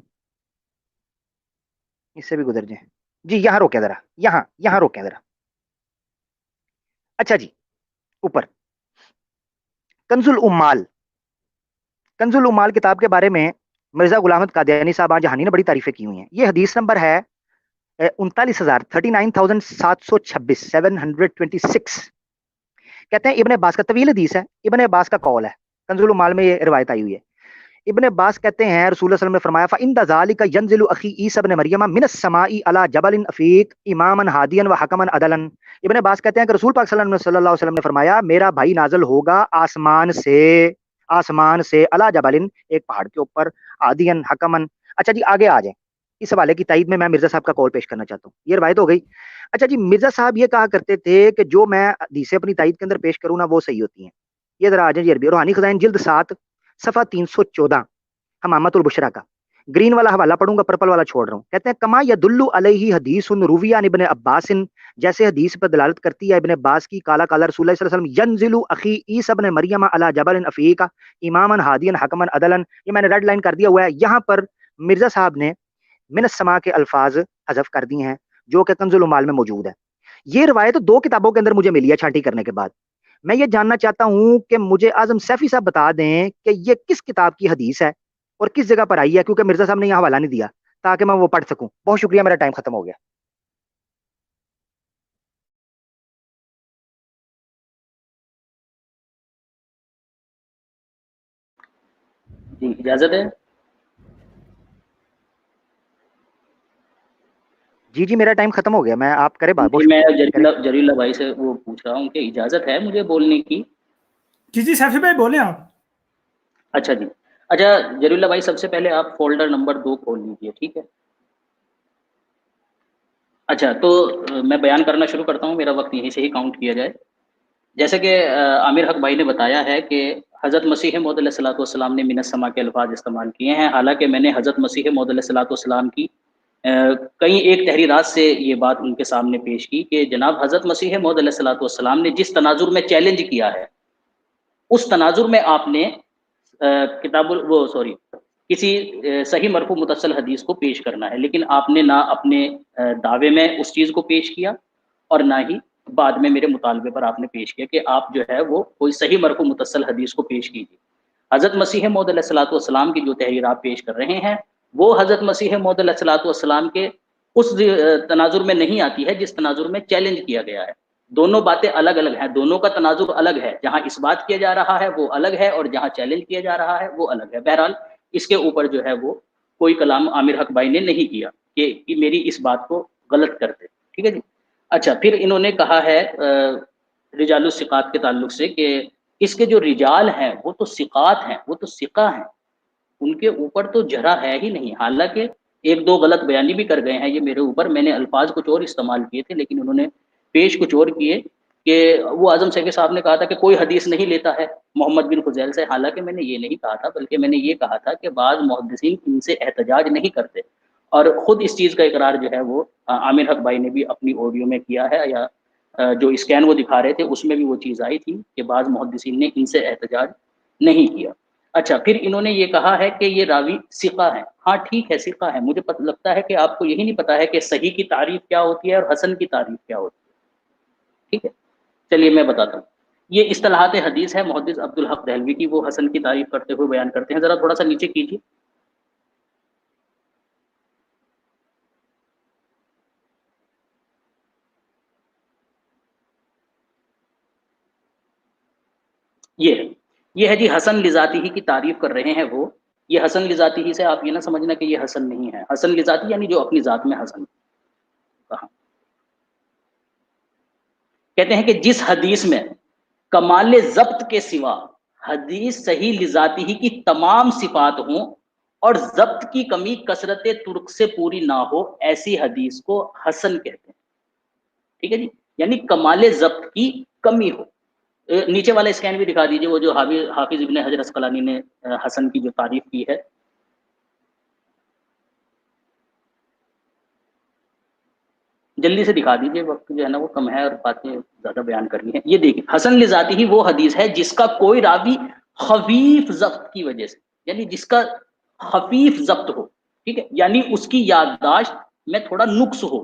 اس سے بھی گزر جائیں. جی یہاں روکیں ذرا, یہاں روکیں ذرا. اچھا جی, اوپر کنز الامال, کنز الامال کتاب کے بارے میں مرزا غلام احمد قادیانی صاحب جہانی نے بڑی تعریفیں کی ہوئی ہیں. یہ حدیث نمبر ہے 39,726. کہتے ہیں ابن عباس کا طویل حدیث ہے, ابن عباس کا قول ہے, کنز الامال میں یہ روایت آئی ہوئی ہے. ابن عباس کہتے ہیں رسول اللہ صلی اللہ علیہ وسلم نے فرمایا فَإِنَّ ذَلِكَ يَنزِلُ أَخِي عِيسَى ابْنَ مَرْيَمَ مِنَ السَّمَاءِ عَلَى جَبَلٍ أَفِيقٍ إِمَامًا هَادِيًا وَحَكَمًا عَدْلًا. ابن عباس کہتے ہیں کہ رسول پاک صلی اللہ علیہ وسلم نے فرمایا میرا بھائی نازل ہوگا آسمان سے علی جبل, ایک پہاڑ کے اوپر, عادین حکمن. اچھا جی آگے آ جائیں. اس حوالے کی تائید میں مرزا صاحب کا قول پیش کرنا چاہتا ہوں. یہ روایت ہو گئی. اچھا جی, مرزا صاحب یہ کہا کرتے تھے کہ جو میں حدیثیں اپنی تائید کے اندر پیش کروں نا وہ صحیح ہوتی ہیں. یہ ذرا آ جائیں جی, عربی روحانی خزائن جلد 7 صفحہ 314, حمامت البشرا کا. گرین والا حوالہ پڑھوں گا, پرپل والا چھوڑ رہا ہوں. کہتے ہیں کما یدل علیہ حدیث رویہ عن ابن عباس, جیسے حدیث پر دلالت کرتی ہے ابن عباس کی, کالا رسول اللہ صلی اللہ علیہ وسلم ینزل اخی عیسی ابن مریم علی جبل افیق اماما ہادیا حکما عدلا. یہ میں نے ریڈ لائن کر دیا ہوا ہے. یہاں پر مرزا صاحب نے من السماء کے الفاظ حذف کر دی ہیں جو کہ کنز الامال میں موجود ہے. یہ روایت 2 کتابوں کے اندر مجھے ملی ہے چھانٹی کرنے کے بعد. میں یہ جاننا چاہتا ہوں کہ مجھے اعظم سیفی صاحب بتا دیں کہ یہ کس کتاب کی حدیث ہے اور کس جگہ پر آئی ہے, کیونکہ مرزا صاحب نے یہ حوالہ نہیں دیا تاکہ میں وہ پڑھ سکوں. بہت شکریہ, میرا ٹائم ختم ہو گیا. جی اجازت ہے؟ جی جی میرا ٹائم ختم ہو گیا, میں آپ کرے بات, جی بہت میں شکریہ کرے. جریل اللہ بھائی سے وہ پوچھ رہا ہوں کہ اجازت ہے مجھے بولنے کی؟ جی جی سیفی بھائی بولیں آپ. اچھا جی, اچھا جریل اللہ بھائی سب سے پہلے آپ فولڈر نمبر 2 کھول لیجیے, ٹھیک ہے. اچھا تو میں بیان کرنا شروع کرتا ہوں, میرا وقت یہیں سے ہی کاؤنٹ کیا جائے. جیسے کہ عامر حق بھائی نے بتایا ہے کہ حضرت مسیح موعود علیہ الصلوۃ والسلام نے من السماء کے الفاظ استعمال کیے ہیں, حالانکہ میں نے حضرت مسیح موعود علیہ الصلوۃ والسلام کی کئی ایک تحریرات سے یہ بات ان کے سامنے پیش کی کہ جناب حضرت مسیح موعود علیہ الصلوۃ والسلام نے جس تناظر میں چیلنج کیا ہے, اس تناظر میں آپ نے کسی صحیح مرفوع متصل حدیث کو پیش کرنا ہے, لیکن آپ نے نہ اپنے دعوے میں اس چیز کو پیش کیا اور نہ ہی بعد میں میرے مطالبے پر آپ نے پیش کیا کہ آپ جو ہے وہ کوئی صحیح مرفوع متصل حدیث کو پیش کیجیے. حضرت مسیح موعود علیہ الصلوۃ والسلام کی جو تحریرات پیش کر رہے ہیں وہ حضرت مسیح موعود علیہ الصلوۃ والسلام کے اس تناظر میں نہیں آتی ہے جس تناظر میں چیلنج کیا گیا ہے. دونوں باتیں الگ الگ ہیں, دونوں کا تناظر الگ ہے, جہاں اس بات کیا جا رہا ہے وہ الگ ہے اور جہاں چیلنج کیا جا رہا ہے وہ الگ ہے. بہرحال اس کے اوپر جو ہے وہ کوئی کلام عامر حق بھائی نے نہیں کیا کہ میری اس بات کو غلط کرتے, ٹھیک ہے جی. اچھا پھر انہوں نے کہا ہے رجال الثقات کے تعلق سے کہ اس کے جو رجال ہیں وہ تو ثقات ہیں, وہ تو ثقہ ہیں, ان کے اوپر تو جرح ہے ہی نہیں. حالانکہ ایک دو غلط بیانی بھی کر گئے ہیں یہ میرے اوپر, میں نے الفاظ کچھ اور استعمال کیے تھے لیکن انہوں نے پیش کچھ اور کیے کہ وہ اعظم سیفی صاحب نے کہا تھا کہ کوئی حدیث نہیں لیتا ہے محمد بن فضیل سے. حالانکہ میں نے یہ نہیں کہا تھا, بلکہ میں نے یہ کہا تھا کہ بعض محدثین ان سے احتجاج نہیں کرتے, اور خود اس چیز کا اقرار جو ہے وہ عامر حق بھائی نے بھی اپنی آڈیو میں کیا ہے, یا جو اسکین وہ دکھا رہے تھے اس میں بھی وہ چیز آئی تھی کہ بعض محدثین نے ان سے احتجاج نہیں کیا. اچھا پھر انہوں نے یہ کہا ہے کہ یہ راوی ثقہ ہے. ہاں ٹھیک ہے ثقہ ہے, مجھے لگتا ہے کہ آپ کو یہی نہیں پتا ہے کہ صحیح کی تعریف کیا ہوتی ہے اور حسن کی تعریف کیا ہوتی ہے, ٹھیک ہے. چلیے میں بتاتا ہوں, یہ اصطلاحات حدیث ہے محدث عبدالحق دہلوی کی, وہ حسن کی تعریف کرتے ہوئے بیان کرتے ہیں. ذرا تھوڑا سا نیچے کیجیے. یہ ہے جی حسن لذاتی ہی کی تعریف کر رہے ہیں وہ. یہ حسن لذاتی ہی سے آپ یہ نہ سمجھنا کہ یہ حسن نہیں ہے. حسن لذاتی یعنی جو اپنی ذات میں حسن کہا. کہتے ہیں کہ جس حدیث میں کمال ضبط کے سوا حدیث صحیح لذاتی ہی کی تمام صفات ہوں اور ضبط کی کمی کثرت ترک سے پوری نہ ہو, ایسی حدیث کو حسن کہتے ہیں, ٹھیک ہے جی. یعنی کمال ضبط کی کمی ہو. نیچے والا اسکین بھی دکھا دیجیے, وہ جو حافظ ابن حجر اسقلانی نے حسن کی جو تعریف کی ہے. جلدی سے دکھا دیجیے, وقت جو ہے نا وہ کم ہے اور باتیں زیادہ بیان کرنی ہے. یہ دیکھیے حسن لذاتی ہی وہ حدیث ہے جس کا کوئی راوی خفیف ضبط کی وجہ سے, یعنی جس کا خفیف ضبط ہو, ٹھیک ہے, یعنی اس کی یادداشت میں تھوڑا نقص ہو,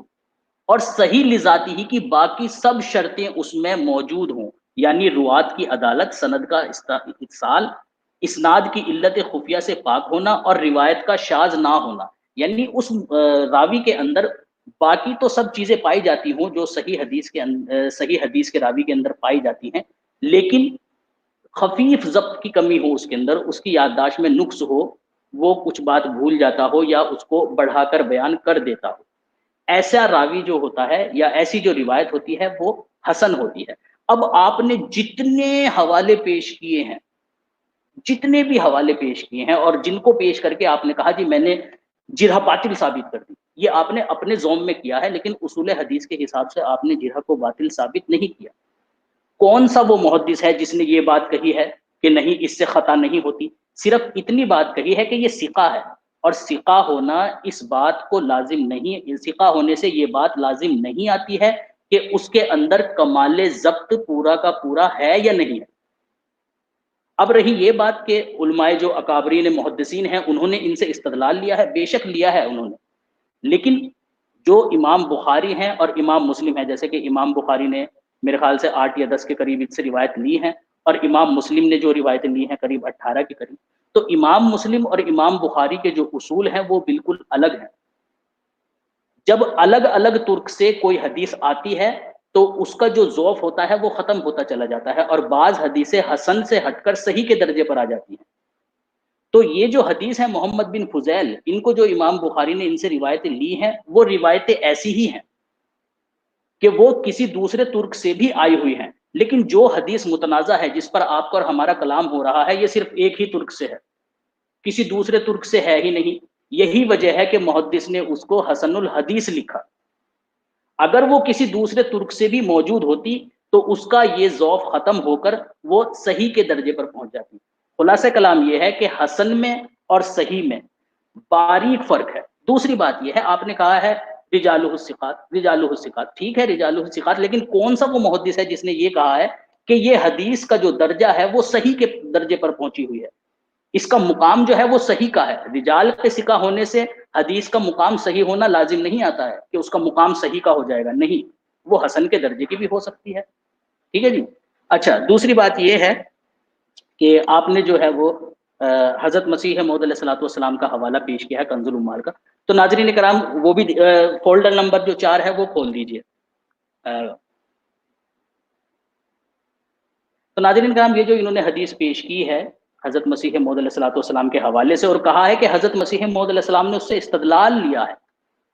اور صحیح لذاتی ہی کی باقی سب شرطیں اس میں موجود ہوں, یعنی روات کی عدالت, سند کا اتصال, اسناد کی علت خفیہ سے پاک ہونا اور روایت کا شاذ نہ ہونا. یعنی اس راوی کے اندر باقی تو سب چیزیں پائی جاتی ہوں جو صحیح حدیث کے راوی کے اندر پائی جاتی ہیں, لیکن خفیف ضبط کی کمی ہو اس کے اندر, اس کی یادداشت میں نقص ہو, وہ کچھ بات بھول جاتا ہو یا اس کو بڑھا کر بیان کر دیتا ہو. ایسا راوی جو ہوتا ہے یا ایسی جو روایت ہوتی ہے وہ حسن ہوتی ہے. اب آپ نے جتنے حوالے پیش کیے ہیں, جتنے بھی حوالے پیش کیے ہیں اور جن کو پیش کر کے آپ نے کہا جی میں نے جرح باطل ثابت کر دی, یہ آپ نے اپنے ذوم میں کیا ہے, لیکن اصول حدیث کے حساب سے آپ نے جرح کو باطل ثابت نہیں کیا. کون سا وہ محدث ہے جس نے یہ بات کہی ہے کہ نہیں اس سے خطا نہیں ہوتی؟ صرف اتنی بات کہی ہے کہ یہ ثقہ ہے, اور ثقہ ہونا اس بات کو لازم نہیں, ثقہ ہونے سے یہ بات لازم نہیں آتی ہے کہ اس کے اندر کمال ضبط پورا کا پورا ہے یا نہیں ہے. اب رہی یہ بات کہ علماء جو اکابرین محدثین ہیں انہوں نے ان سے استدلال لیا ہے, بے شک لیا ہے انہوں نے, لیکن جو امام بخاری ہیں اور امام مسلم ہیں, جیسے کہ امام بخاری نے میرے خیال سے 8 یا 10 کے قریب اس سے روایت لی ہیں, اور امام مسلم نے جو روایتیں لی ہیں قریب 18 کے قریب, تو امام مسلم اور امام بخاری کے جو اصول ہیں وہ بالکل الگ ہیں. جب الگ الگ ترک سے کوئی حدیث آتی ہے تو اس کا جو ضعف ہوتا ہے وہ ختم ہوتا چلا جاتا ہے, اور بعض حدیثیں حسن سے ہٹ کر صحیح کے درجے پر آ جاتی ہیں. تو یہ جو حدیث ہے محمد بن فضیل، ان کو جو امام بخاری نے ان سے روایتیں لی ہیں وہ روایتیں ایسی ہی ہیں کہ وہ کسی دوسرے ترک سے بھی آئی ہوئی ہیں، لیکن جو حدیث متنازع ہے جس پر آپ کا اور ہمارا کلام ہو رہا ہے یہ صرف ایک ہی ترک سے ہے، کسی دوسرے ترک سے ہے ہی نہیں۔ یہی وجہ ہے کہ محدث نے اس کو حسن الحدیث لکھا۔ اگر وہ کسی دوسرے ترک سے بھی موجود ہوتی تو اس کا یہ ذوق ختم ہو کر وہ صحیح کے درجے پر پہنچ جاتی۔ خلاصہ کلام یہ ہے کہ حسن میں اور صحیح میں باریک فرق ہے۔ دوسری بات یہ ہے، آپ نے کہا ہے رجالہ الثقات، رجالہ الثقات، ٹھیک ہے رجالہ الثقات، لیکن کون سا وہ محدث ہے جس نے یہ کہا ہے کہ یہ حدیث کا جو درجہ ہے وہ صحیح کے درجے پر پہنچی ہوئی ہے، اس کا مقام جو ہے وہ صحیح کا ہے۔ رجال کے ثقہ ہونے سے حدیث کا مقام صحیح ہونا لازم نہیں آتا ہے کہ اس کا مقام صحیح کا ہو جائے گا، نہیں، وہ حسن کے درجے کی بھی ہو سکتی ہے۔ ٹھیک ہے جی۔ اچھا، دوسری بات یہ ہے کہ آپ نے جو ہے وہ حضرت مسیح موعود علیہ الصلوۃ والسلام کا حوالہ پیش کیا ہے کنز العمال کا، تو ناظرین کرام وہ بھی فولڈر نمبر جو 4 ہے وہ کھول دیجئے۔ تو ناظرین کرام یہ جو انہوں نے حدیث پیش کی ہے حضرت مسیح موعود علیہ الصلوۃ والسلام کے حوالے سے، اور کہا ہے کہ حضرت مسیح موعود علیہ السلام نے اس سے استدلال لیا ہے،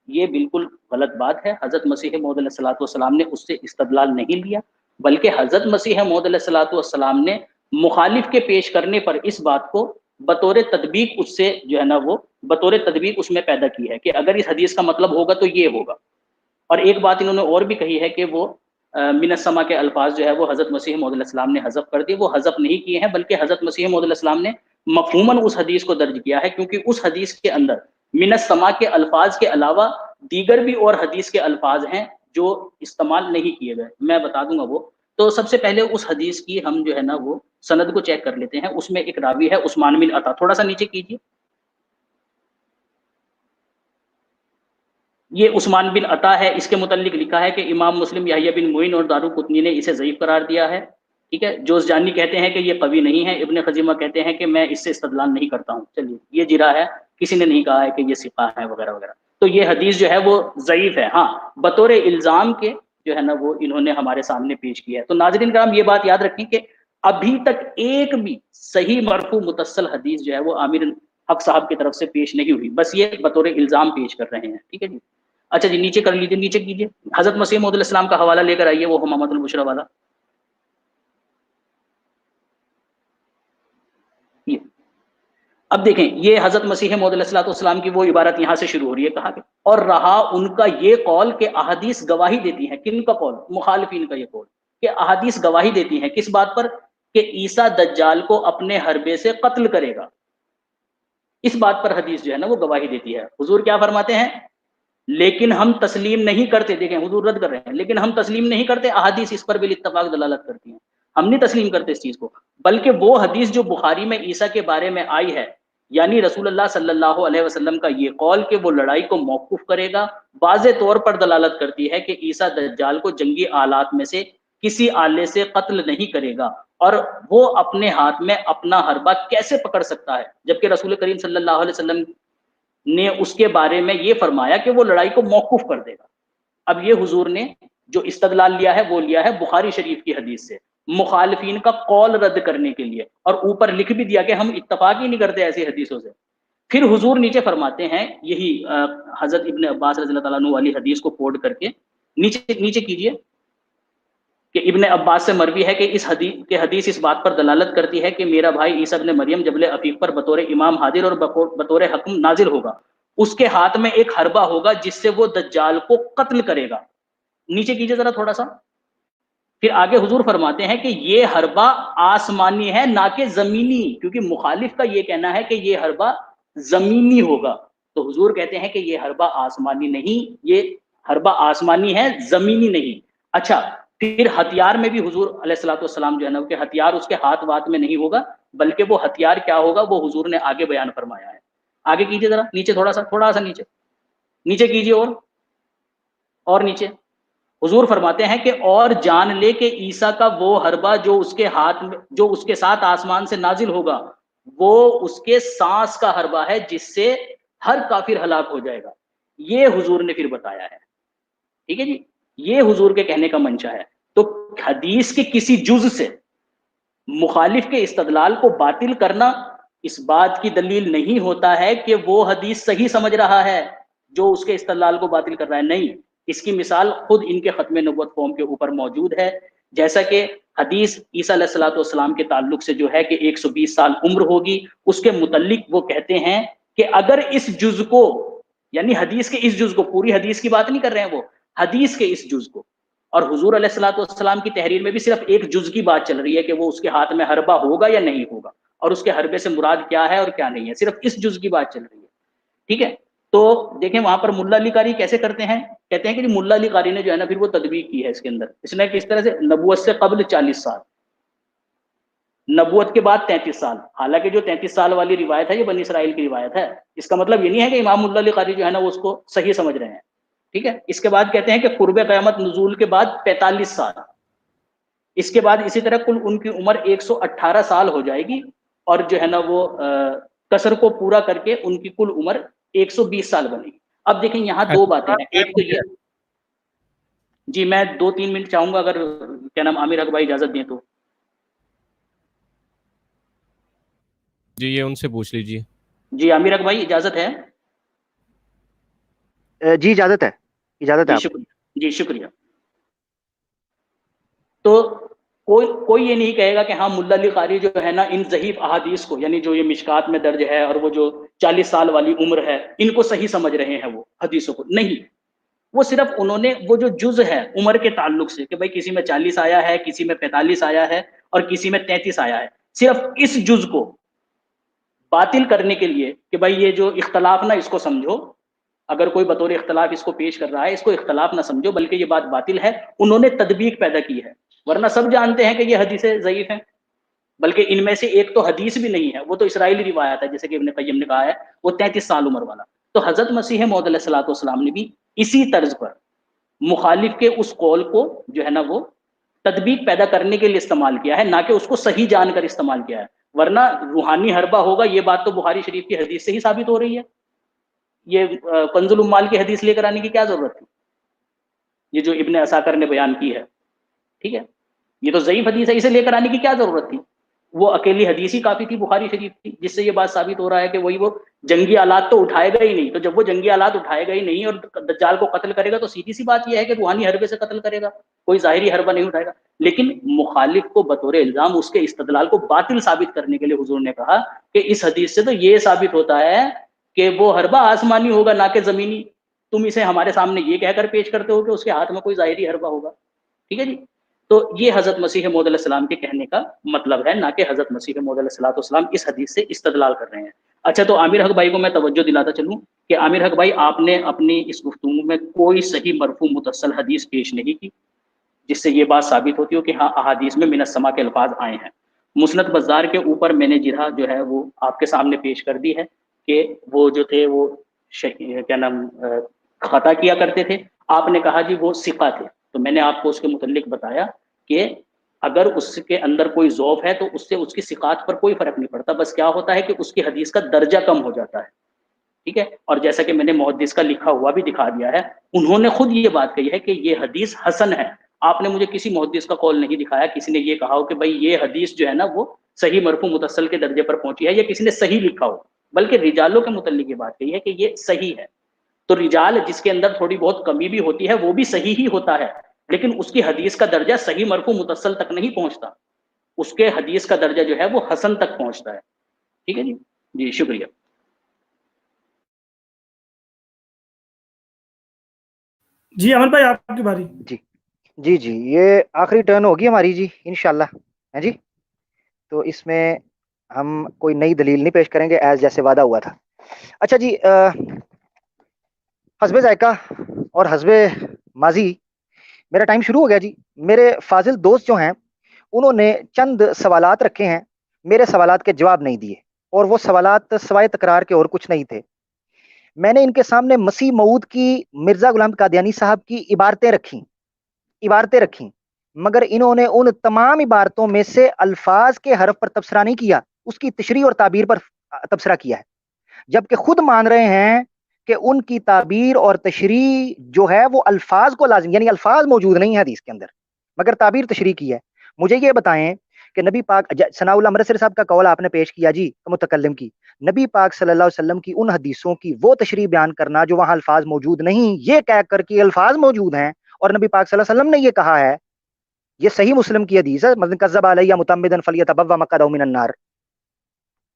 یہ بالکل غلط بات ہے۔ حضرت مسیح موعود علیہ الصلوۃ والسلام نے اس سے استدلال نہیں لیا، بلکہ حضرت مسیح موعود علیہ الصلوۃ والسلام نے مخالف کے پیش کرنے پر اس بات کو بطور تطبیق اس سے جو ہے نا وہ بطور تطبیق اس میں پیدا کی ہے کہ اگر اس حدیث کا مطلب ہوگا تو یہ ہوگا۔ اور ایک بات انہوں نے اور بھی کہی ہے کہ وہ من السما کے الفاظ جو ہے وہ حضرت مسیح موعود علیہ السلام نے حذف کر دیے، وہ حذف نہیں کیے ہیں بلکہ حضرت مسیح موعود علیہ السلام نے مفہوماً اس حدیث کو درج کیا ہے، کیونکہ اس حدیث کے اندر من السما کے الفاظ کے علاوہ دیگر بھی اور حدیث کے الفاظ ہیں جو استعمال نہیں کیے گئے، میں بتا دوں گا وہ۔ تو سب سے پہلے اس حدیث کی ہم جو ہے نا وہ سند کو چیک کر لیتے ہیں۔ اس میں ایک راوی ہے عثمان بن عطا، تھوڑا سا نیچے کیجیے، یہ عثمان بن عطا ہے، اس کے متعلق لکھا ہے کہ امام مسلم یحییٰ بن معین اور دارقطنی نے اسے ضعیف قرار دیا ہے۔ ٹھیک ہے، جوزجانی کہتے ہیں کہ یہ قوی نہیں ہے، ابن خزیمہ کہتے ہیں کہ میں اس سے استدلال نہیں کرتا ہوں۔ چلیے، یہ جرا ہے، کسی نے نہیں کہا ہے کہ یہ ثقہ ہے وغیرہ وغیرہ، تو یہ حدیث جو ہے وہ ضعیف ہے۔ ہاں، بطور الزام کے جو ہے نا وہ انہوں نے ہمارے سامنے پیش کیا ہے۔ تو ناظرین کرام یہ بات یاد رکھیں کہ ابھی تک ایک بھی صحیح مرفوع متصل حدیث جو ہے وہ عامر حق صاحب کی طرف سے پیش نہیں ہوئی، بس یہ بطور الزام پیش کر رہے ہیں۔ ٹھیک ہے جی۔ اچھا جی، نیچے کر لیجیے، نیچے کیجیے، حضرت مسیح موعود علیہ السلام کا حوالہ لے کر آئیے، وہ حمامۃ البشریٰ والا۔ یہ اب دیکھیں، یہ حضرت مسیح موعود علیہ السلام کی وہ عبارت یہاں سے شروع ہو رہی ہے، کہا کہ اور رہا ان کا یہ قول کہ احادیث گواہی دیتی ہیں، کن کا قول؟ مخالفین کا یہ قول کہ احادیث گواہی دیتی ہیں، کس بات پر؟ کہ عیسیٰ دجال کو اپنے حربے سے قتل کرے گا، اس بات پر حدیث جو ہے نا وہ گواہی دیتی ہے۔ حضور کیا فرماتے ہیں؟ لیکن ہم تسلیم نہیں کرتے، دیکھیں حضور رد کر رہے ہیں، لیکن ہم تسلیم نہیں کرتے، احادیث اس پر بالاتفاق دلالت کرتی ہیں، ہم نہیں تسلیم کرتے اس چیز کو، بلکہ وہ حدیث جو بخاری میں عیسیٰ کے بارے میں آئی ہے، یعنی رسول اللہ صلی اللہ علیہ وسلم کا یہ قول کہ وہ لڑائی کو موقوف کرے گا، واضح طور پر دلالت کرتی ہے کہ عیسیٰ دجال کو جنگی آلات میں سے کسی آلے سے قتل نہیں کرے گا، اور وہ اپنے ہاتھ میں اپنا حربہ کیسے پکڑ سکتا ہے، جبکہ رسول کریم صلی اللہ علیہ وسلم نے اس کے بارے میں یہ فرمایا کہ وہ لڑائی کو موقوف کر دے گا۔ اب یہ حضور نے جو استدلال لیا ہے وہ لیا ہے بخاری شریف کی حدیث سے، مخالفین کا قول رد کرنے کے لیے، اور اوپر لکھ بھی دیا کہ ہم اتفاق ہی نہیں کرتے ایسی حدیثوں سے۔ پھر حضور نیچے فرماتے ہیں، یہی حضرت ابن عباس رضی اللہ تعالیٰ عنہ والی حدیث کو کوٹ کر کے نیچے کیجئے کہ ابن عباس سے مروی ہے کہ اس حدیث اس بات پر دلالت کرتی ہے کہ میرا بھائی عیسیٰ ابن مریم جبل عفیف پر بطور امام حاضر اور بطور حکم نازل ہوگا، اس کے ہاتھ میں ایک حربہ ہوگا جس سے وہ دجال کو قتل کرے گا۔ نیچے کیجئے ذرا تھوڑا سا، پھر آگے حضور فرماتے ہیں کہ یہ حربہ آسمانی ہے نہ کہ زمینی، کیونکہ مخالف کا یہ کہنا ہے کہ یہ حربہ زمینی ہوگا، تو حضور کہتے ہیں کہ یہ حربہ آسمانی نہیں، یہ حربہ آسمانی ہے، زمینی نہیں۔ اچھا، پھر ہتھیار میں بھی حضور علیہ الصلوۃ والسلام جو ہے نا کہ ہتھیار اس کے ہاتھ وات میں نہیں ہوگا، بلکہ وہ ہتھیار کیا ہوگا وہ حضور نے آگے بیان فرمایا ہے۔ آگے کیجئے ذرا، نیچے تھوڑا سا نیچے کیجئے، اور نیچے حضور فرماتے ہیں کہ اور جان لے کہ عیسیٰ کا وہ حربہ جو اس کے ہاتھ میں جو اس کے ساتھ آسمان سے نازل ہوگا وہ اس کے سانس کا حربہ ہے جس سے ہر کافر ہلاک ہو جائے گا، یہ حضور نے پھر بتایا ہے۔ ٹھیک ہے جی، یہ حضور کے کہنے کا منشا ہے۔ تو حدیث کے کسی جز سے مخالف کے استدلال کو باطل کرنا اس بات کی دلیل نہیں ہوتا ہے کہ وہ حدیث صحیح سمجھ رہا ہے جو اس کے استدلال کو باطل کر رہا ہے. نہیں، اس کی مثال خود ان کے ختم نبوت فارم کے اوپر موجود ہے. جیسا کہ حدیث عیسیٰ علیہ الصلوۃ والسلام کے تعلق سے جو ہے کہ 120 سال عمر ہوگی، اس کے متعلق وہ کہتے ہیں کہ اگر اس جز کو، یعنی حدیث کے اس جز کو، پوری حدیث کی بات نہیں کر رہے ہیں وہ، حدیث کے اس جز کو، اور حضور علیہ الصلوۃ والسلام کی تحریر میں بھی صرف ایک جز کی بات چل رہی ہے کہ وہ اس کے ہاتھ میں حربہ ہوگا یا نہیں ہوگا، اور اس کے حربے سے مراد کیا ہے اور کیا نہیں ہے، صرف اس جز کی بات چل رہی ہے. ٹھیک ہے، تو دیکھیں وہاں پر ملا علی قاری کیسے کرتے ہیں، کہتے ہیں کہ ملا علی قاری نے جو ہے نا پھر وہ تدبیق کی ہے اس کے اندر. اس نے کس طرح سے، نبوت سے قبل 40 سال، نبوت کے بعد 33 سال. حالانکہ جو 33 سال والی روایت ہے یہ بنی اسرائیل کی روایت ہے. اس کا مطلب یہ نہیں ہے کہ امام ملا علی قاری جو ہے نا وہ اس کو صحیح سمجھ رہے ہیں. ٹھیک ہے، اس کے بعد کہتے ہیں کہ قرب قیامت نزول کے بعد 45 سال. اس کے بعد اسی طرح کل ان کی عمر 118 سال ہو جائے گی، اور جو ہے نا وہ قصر کو پورا کر کے ان کی کل عمر 120 سال بنے گی. اب دیکھیں یہاں دو باتیں ہیں. ایک تو یہ، جی میں 2-3 منٹ چاہوں گا اگر کیا نام عامر حق بھائی اجازت دیں تو. جی یہ ان سے پوچھ لیجیے. جی عامر حق بھائی اجازت ہے؟ جی اجازت ہے، اجازت ہے. جی شکریہ، جی شکریہ. تو کوئی یہ نہیں کہے گا کہ ہاں ملا علی قاری جو ہے نا ان ضعیف احادیث کو، یعنی جو یہ مشکات میں درج ہے اور وہ جو 40 سال والی عمر ہے، ان کو صحیح سمجھ رہے ہیں وہ حدیثوں کو. نہیں، وہ صرف انہوں نے وہ جو جز ہے عمر کے تعلق سے کہ بھائی کسی میں 40 آیا ہے، کسی میں 45 آیا ہے اور کسی میں 33 آیا ہے، صرف اس جز کو باطل کرنے کے لیے کہ بھائی یہ جو اختلاف نہ اس کو سمجھو، اگر کوئی بطور اختلاف اس کو پیش کر رہا ہے اس کو اختلاف نہ سمجھو بلکہ یہ بات باطل ہے، انہوں نے تدبیق پیدا کی ہے. ورنہ سب جانتے ہیں کہ یہ حدیثیں ضعیف ہیں، بلکہ ان میں سے ایک تو حدیث بھی نہیں ہے، وہ تو اسرائیلی روایت ہے جیسے کہ ابن قیم نے کہا ہے، وہ 33 سال عمر والا. تو حضرت مسیح موعود علیہ الصلوۃ والسلام نے بھی اسی طرز پر مخالف کے اس قول کو جو ہے نا وہ تدبیق پیدا کرنے کے لیے استعمال کیا ہے، نہ کہ اس کو صحیح جان کر استعمال کیا ہے. ورنہ روحانی حربہ ہوگا یہ بات تو بخاری شریف کی حدیث سے ہی ثابت ہو رہی ہے. یہ کنز الاموال کی حدیث لے کر آنے کی کیا ضرورت تھی، یہ جو ابن عساکر نے بیان کی ہے. ٹھیک ہے، یہ تو ضعیف حدیث ہے، اسے لے کر آنے کی کیا ضرورت تھی. وہ اکیلی حدیث ہی کافی تھی بخاری شریف کی، جس سے یہ بات ثابت ہو رہا ہے کہ وہی وہ جنگی آلات تو اٹھائے گا ہی نہیں. تو جب وہ جنگی آلات اٹھائے گا ہی نہیں اور دجال کو قتل کرے گا تو سیدھی سی بات یہ ہے کہ روحانی حربے سے قتل کرے گا، کوئی ظاہری حربہ نہیں اٹھائے گا. لیکن مخالف کو بطور الزام اس کے استدلال کو باطل ثابت کرنے کے لیے حضور نے کہا کہ اس حدیث سے تو یہ ثابت ہوتا ہے کہ وہ حربہ آسمانی ہوگا نہ کہ زمینی. تم اسے ہمارے سامنے یہ کہہ کر پیش کرتے ہو کہ اس کے ہاتھ میں کوئی ظاہری حربہ ہوگا. ٹھیک ہے جی، تو یہ حضرت مسیح موعود علیہ السلام کے کہنے کا مطلب ہے، نہ کہ حضرت مسیح موعود علیہ الصلوۃ والسلام اس حدیث سے استدلال کر رہے ہیں. اچھا، تو عامر حق بھائی کو میں توجہ دلاتا چلوں کہ عامر حق بھائی آپ نے اپنی اس گفتگو میں کوئی صحیح مرفوع متصل حدیث پیش نہیں کی جس سے یہ بات ثابت ہوتی ہو کہ ہاں احادیث میں من السماء کے الفاظ آئے ہیں. مسند بزار کے اوپر میں نے جرح جو ہے وہ آپ کے سامنے پیش کر دی ہے کہ وہ جو تھے وہ کیا نام خطا کیا کرتے تھے. آپ نے کہا جی وہ ثقہ تھے، تو میں نے آپ کو اس کے متعلق بتایا کہ اگر اس کے اندر کوئی ضعف ہے تو اس سے اس کی ثقات پر کوئی فرق نہیں پڑتا، بس کیا ہوتا ہے کہ اس کی حدیث کا درجہ کم ہو جاتا ہے. ٹھیک ہے، اور جیسا کہ میں نے محدث کا لکھا ہوا بھی دکھا دیا ہے، انہوں نے خود یہ بات کہی ہے کہ یہ حدیث حسن ہے. آپ نے مجھے کسی محدث کا قول نہیں دکھایا کسی نے یہ کہا ہو کہ بھائی یہ حدیث جو ہے نا وہ صحیح مرفوع متصل کے درجے پر پہنچی ہے، یا کسی نے صحیح لکھا ہو، بلکہ رجالوں کے متعلق یہ بات کہی ہے کہ یہ صحیح ہے. تو رجال جس کے اندر تھوڑی بہت کمی بھی ہوتی ہے وہ بھی صحیح ہی ہوتا ہے، لیکن اس کی حدیث کا درجہ صحیح مرفوع متصل تک نہیں پہنچتا، اس کے حدیث کا درجہ جو ہے وہ حسن تک پہنچتا ہے. ٹھیک ہے جی، جی شکریہ. جی امن بھائی آپ کی باری. جی یہ آخری ٹرن ہوگی ہماری جی انشاءاللہ ہے جی. تو اس میں ہم کوئی نئی دلیل نہیں پیش کریں گے ایز جیسے وعدہ ہوا تھا. اچھا جی، حسب ذائقہ اور حسب ماضی میرا ٹائم شروع ہو گیا جی. میرے فاضل دوست جو ہیں انہوں نے چند سوالات رکھے ہیں، میرے سوالات کے جواب نہیں دیے، اور وہ سوالات سوائے تکرار کے اور کچھ نہیں تھے. میں نے ان کے سامنے مسیح موعود کی مرزا غلام قادیانی صاحب کی عبارتیں رکھیں، مگر انہوں نے ان تمام عبارتوں میں سے الفاظ کے حرف پر تبصرہ نہیں کیا، اس کی تشریح اور تعبیر پر تبصرہ کیا ہے، جبکہ خود مان رہے ہیں کہ ان کی تعبیر اور تشریح جو ہے وہ الفاظ کو لازم، یعنی الفاظ موجود نہیں ہے حدیث کے اندر مگر تعبیر تشریح کی ہے. مجھے یہ بتائیں کہ نبی پاک ثناء اللہ مرسر صاحب کا قول آپ نے پیش کیا جی متکلم کی، نبی پاک صلی اللہ علیہ وسلم کی ان حدیثوں کی وہ تشریح بیان کرنا جو وہاں الفاظ موجود نہیں، یہ کہہ کر کہ الفاظ موجود ہیں اور نبی پاک صلی اللہ علیہ وسلم نے یہ کہا ہے، یہ صحیح مسلم کی حدیث ہے، مثلا کذب علیہ متعمدا فلیتبوأ مقعدہ من النار.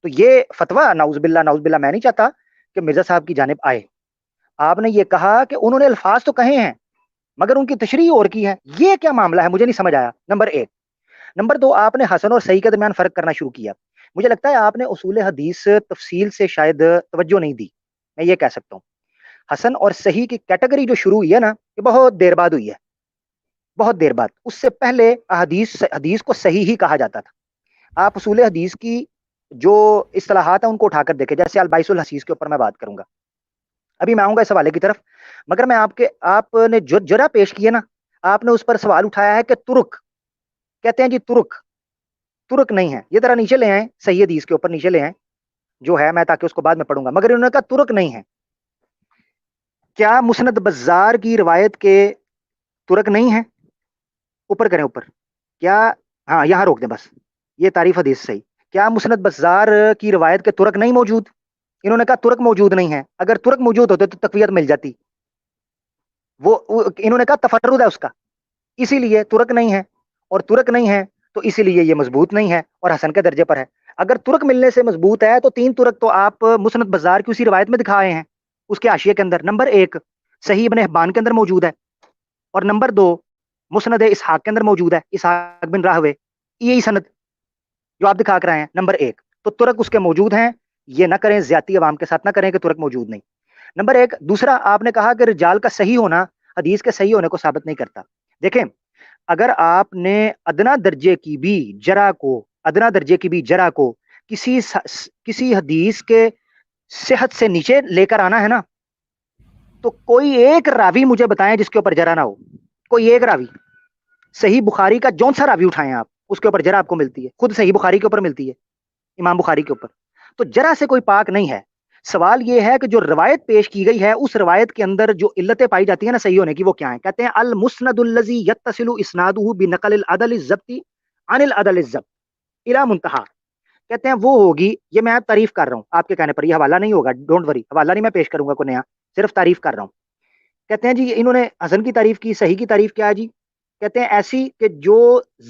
تو یہ فتویٰ نعوذ باللہ میں نہیں چاہتا کہ مرزا صاحب کی جانب آئے. آپ نے یہ کہا کہ انہوں نے الفاظ تو کہے ہیں مگر ان کی تشریح اور کی ہے، یہ کیا معاملہ ہے؟ مجھے نہیں سمجھ آیا. نمبر 1. نمبر 2، آپ نے حسن اور صحیح کے درمیان فرق کرنا شروع کیا. مجھے لگتا ہے آپ نے اصول حدیث تفصیل سے شاید توجہ نہیں دی، میں یہ کہہ سکتا ہوں. حسن اور صحیح کی کیٹیگری جو شروع ہوئی ہے نا، یہ بہت دیر بعد ہوئی ہے، بہت دیر بعد. اس سے پہلے حدیث کو صحیح ہی کہا جاتا تھا. آپ اصول حدیث کی جو اصطلاحات ہیں ان کو اٹھا کر دیکھیں، جیسے البائس الحسیس کے اوپر میں بات کروں گا، ابھی میں آؤں گا اس حوالے کی طرف، مگر میں آپ نے جو جرح پیش کی ہے نا، آپ نے اس پر سوال اٹھایا ہے کہ ترک کہتے ہیں جی، ترک نہیں ہے. یہ ذرا نیچے لے آئیں، صحیح حدیث کے اوپر نیچے لے آئیں جو ہے، میں تاکہ اس کو بعد میں پڑھوں گا. مگر انہوں نے کہا ترک نہیں ہے. کیا مسند بزار کی روایت کے ترک نہیں ہے؟ اوپر کریں اوپر. کیا، ہاں یہاں روک دیں بس، یہ تعریف حدیث صحیح. کیا مسند بزار کی روایت کے ترک نہیں موجود؟ انہوں نے کہا ترک موجود نہیں ہے. اگر ترک موجود ہوتے تو تقویت مل جاتی. وہ انہوں نے کہا تفرد ہے اس کا، اسی لیے ترک نہیں ہے، اور ترک نہیں ہے تو اسی لیے یہ مضبوط نہیں ہے اور حسن کے درجے پر ہے. اگر ترک ملنے سے مضبوط ہے تو 3 ترک تو آپ مسند بزار کی اسی روایت میں دکھائے ہیں اس کے حاشیے کے اندر. نمبر 1 صحیح ابن حبان کے اندر موجود ہے، اور نمبر 2 مسند اسحاق کے اندر موجود ہے، اسحاق بن راہوے، یہی سند جو آپ دکھا کر آئے ہیں. نمبر 1 تو ترک اس کے موجود ہیں، یہ نہ کریں، زیادتی عوام کے ساتھ نہ کریں کہ ترک موجود نہیں. نمبر 1. دوسرا، آپ نے کہا کہ رجال کا صحیح ہونا حدیث کے صحیح ہونے کو ثابت نہیں کرتا. دیکھیں، اگر آپ نے ادنا درجے کی بھی جرح کو کسی حدیث کے صحت سے نیچے لے کر آنا ہے نا، تو کوئی ایک راوی مجھے بتائیں جس کے اوپر جرح نہ ہو. کوئی ایک راوی، صحیح بخاری کا جون سا راوی اٹھائیں آپ، اس کے اوپر جرح آپ کو ملتی ہے، خود صحیح بخاری کے اوپر ملتی ہے، امام بخاری کے اوپر. تو جرح سے کوئی پاک نہیں ہے. سوال یہ ہے کہ جو روایت پیش کی گئی ہے اس روایت کے اندر جو علتیں پائی جاتی ہیں نا صحیح ہونے کی، وہ کیا ہیں؟ کہتے ہیں المسند الذی یتصل اسنادہ بنقل العدل الضبط عن العدل الضبط الی منتہا. کہتے ہیں وہ ہوگی، یہ میں تعریف کر رہا ہوں آپ کے کہنے پر، یہ حوالہ نہیں ہوگا، ڈونٹ وری، حوالہ نہیں میں پیش کروں گا کوئی نیا، صرف تعریف کر رہا ہوں. کہتے ہیں جی انہوں نے حسن کی تعریف کی، صحیح کی تعریف کیا ہے جی؟ کہتے ہیں ایسی کہ جو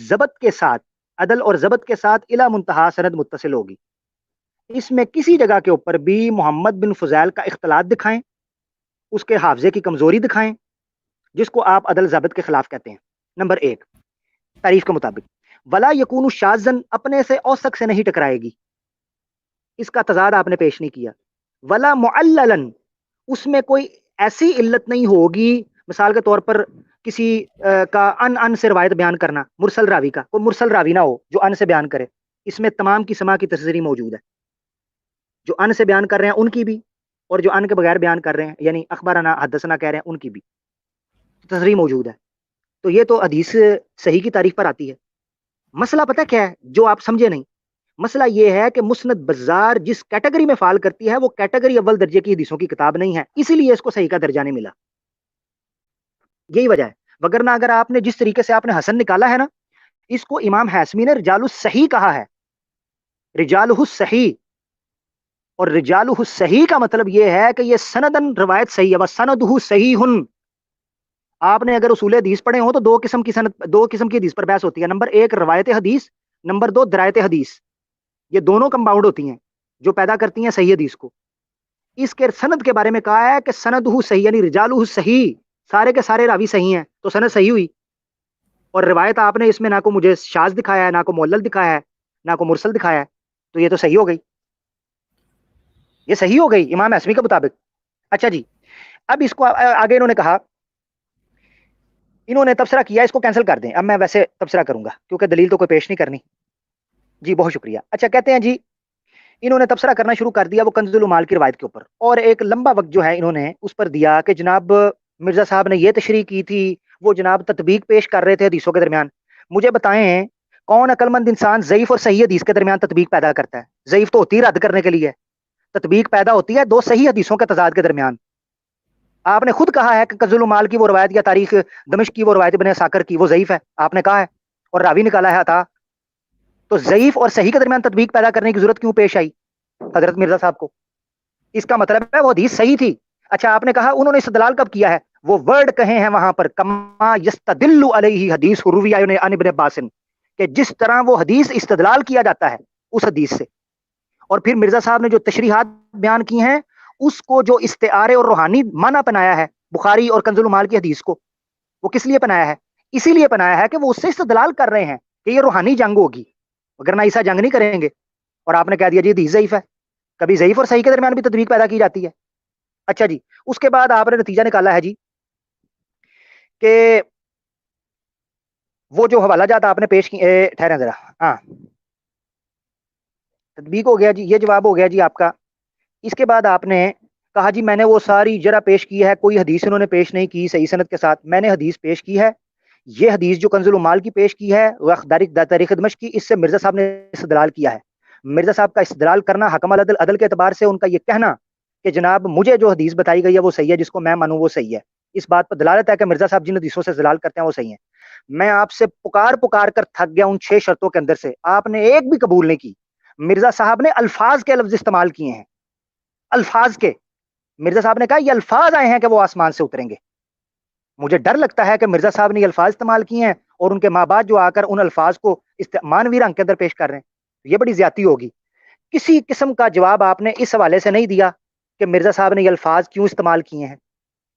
ضبط کے ساتھ، عدل اور ضبط کے ساتھ الی منتہا سند متصل ہوگی. اس میں کسی جگہ کے اوپر بھی محمد بن فضیل کا اختلاط دکھائیں، اس کے حافظے کی کمزوری دکھائیں، جس کو آپ عدل ضابط کے خلاف کہتے ہیں. نمبر 1 تعریف کے مطابق ولا یکون شاذن، اپنے سے اوثق سے نہیں ٹکرائے گی، اس کا تضاد آپ نے پیش نہیں کیا. ولا معللن، اس میں کوئی ایسی علت نہیں ہوگی، مثال کے طور پر کسی کا ان سے روایت بیان کرنا، مرسل راوی کا کوئی مرسل راوی نہ ہو جو ان سے بیان کرے. اس میں تمام کی سما کی تصریح موجود ہے، جو ان سے بیان کر رہے ہیں ان کی بھی، اور جو ان کے بغیر بیان کر رہے ہیں یعنی اخبارنا حدثنا کہہ رہے ہیں ان کی بھی تصریح موجود ہے. تو یہ تو حدیث صحیح کی تعریف پر آتی ہے. مسئلہ پتہ کیا ہے جو آپ سمجھے نہیں؟ مسئلہ یہ ہے کہ مسند بزار جس کیٹیگری میں فال کرتی ہے وہ کیٹیگری اول درجے کی حدیثوں کی کتاب نہیں ہے، اسی لیے اس کو صحیح کا درجہ نہیں ملا. یہی وجہ ہے. وگرنہ اگر آپ نے جس طریقے سے آپ نے حسن نکالا ہے نا، اس کو امام حاسمی نے رجال الصحیح کہا ہے، رجالہ الصحیح. اور رجالہ الصحیح کا مطلب یہ ہے کہ یہ سندن روایت صحیح ہے، وسندہ صحیح. آپ نے اگر اصول حدیث پڑھے ہوں تو دو قسم کی حدیث پر بحث ہوتی ہے. نمبر 1 روایت حدیث، نمبر 2 درایت حدیث. یہ دونوں کمپاؤنڈ ہوتی ہیں جو پیدا کرتی ہیں صحیح حدیث کو. اس کے سند کے بارے میں کہا ہے کہ سندہ صحیح، یعنی رجالہ صحیح، سارے کے سارے راوی صحیح ہیں تو سند صحیح ہوئی. اور روایت آپ نے اس میں نہ کو مجھے شاذ دکھایا ہے، نہ کو معلل دکھایا ہے، نہ کو مرسل دکھایا ہے، تو یہ تو صحیح ہو گئی، یہ صحیح ہو گئی امام حسمی کے مطابق. اچھا جی، اب اس کو آگے انہوں نے کہا، انہوں نے تبصرہ کیا، اس کو کینسل کر دیں، اب میں ویسے تبصرہ کروں گا کیونکہ دلیل تو کوئی پیش نہیں کرنی. جی بہت شکریہ. اچھا کہتے ہیں جی انہوں نے تبصرہ کرنا شروع کر دیا وہ کنز العمال کی روایت کے اوپر، اور ایک لمبا وقت جو ہے انہوں نے اس پر دیا کہ جناب مرزا صاحب نے یہ تشریح کی تھی، وہ جناب تطبیق پیش کر رہے تھے حدیثوں کے درمیان. مجھے بتائیں کون عقل مند انسان ضعیف اور صحیح حدیث کے درمیان تطبیق پیدا کرتا ہے؟ ضعیف تو ہوتی ہے رد کرنے کے لیے، تطبیق پیدا ہوتی ہے 2 صحیح حدیثوں کے تضاد کے درمیان. آپ نے خود کہا ہے کہ کنز العمال کی وہ روایت یا تاریخ دمشق کی وہ روایت ابن عساکر کی وہ ضعیف ہے، آپ نے کہا ہے، اور راوی نکالا ہے عطا. تو ضعیف اور صحیح کے درمیان تطبیق پیدا کرنے کی ضرورت کیوں پیش آئی حضرت مرزا صاحب کو؟ اس کا مطلب ہے وہ حدیث صحیح تھی. اچھا آپ نے کہا انہوں نے استدلال کب کیا ہے؟ وہ ورڈ کہے ہیں وہاں پر کما یستدل علیہ حدیث روی عن ابن عباس، کہ جس طرح وہ حدیث استدلال کیا جاتا ہے اس حدیث سے. اور پھر مرزا صاحب نے جو تشریحات بیان کی ہیں اس کو جو استعارے اور روحانی معنی بنایا ہے بخاری اور کنز المال کی حدیث کو، وہ کس لیے بنایا ہے؟ اسی لیے بنایا ہے کہ وہ اس سے استدلال کر رہے ہیں کہ یہ روحانی جنگ ہوگی، وگرنہ ایسا جنگ نہیں کریں گے. اور آپ نے کہہ دیا جی حدیث ضعیف ہے. کبھی ضعیف اور صحیح کے درمیان بھی تطبیق پیدا کی جاتی ہے. اچھا جی، اس کے بعد آپ نے نتیجہ نکالا ہے جی کہ وہ جو حوالہ جات آپ نے پیش کی، ٹھہریں ذرا، ہاں تطبیق ہو گیا جی، یہ جواب ہو گیا جی آپ کا. اس کے بعد آپ نے کہا جی میں نے وہ ساری جرح پیش کی ہے، کوئی حدیث انہوں نے پیش نہیں کی صحیح سند کے ساتھ. میں نے حدیث پیش کی ہے، یہ حدیث جو کنز المال کی پیش کی ہے تاریخ دمشق کی، اس سے مرزا صاحب نے استدلال کیا ہے. مرزا صاحب کا استدلال کرنا حکم العدل کے اعتبار سے ان کا یہ کہنا کہ جناب مجھے جو حدیث بتائی گئی ہے وہ صحیح ہے، جس کو میں مانوں وہ صحیح ہے، اس بات پر دلالت ہے کہ مرزا صاحب جن حدیثوں سے استدلال کرتے ہیں وہ صحیح ہیں. میں آپ سے پکار کر تھک گیا ان 6 شرطوں کے اندر سے، آپ نے ایک بھی قبول نہیں کی. مرزا صاحب نے الفاظ کے لفظ استعمال کیے ہیں، الفاظ کے. مرزا صاحب نے کہا یہ الفاظ آئے ہیں کہ وہ آسمان سے اتریں گے. مجھے ڈر لگتا ہے کہ مرزا صاحب نے یہ الفاظ استعمال کیے ہیں اور ان کے ماں باپ جو آ کر ان الفاظ کو مانوی رنگ کے اندر پیش کر رہے ہیں. یہ بڑی زیادتی ہوگی. کسی قسم کا جواب آپ نے اس حوالے سے نہیں دیا کہ مرزا صاحب نے یہ الفاظ کیوں استعمال کیے ہیں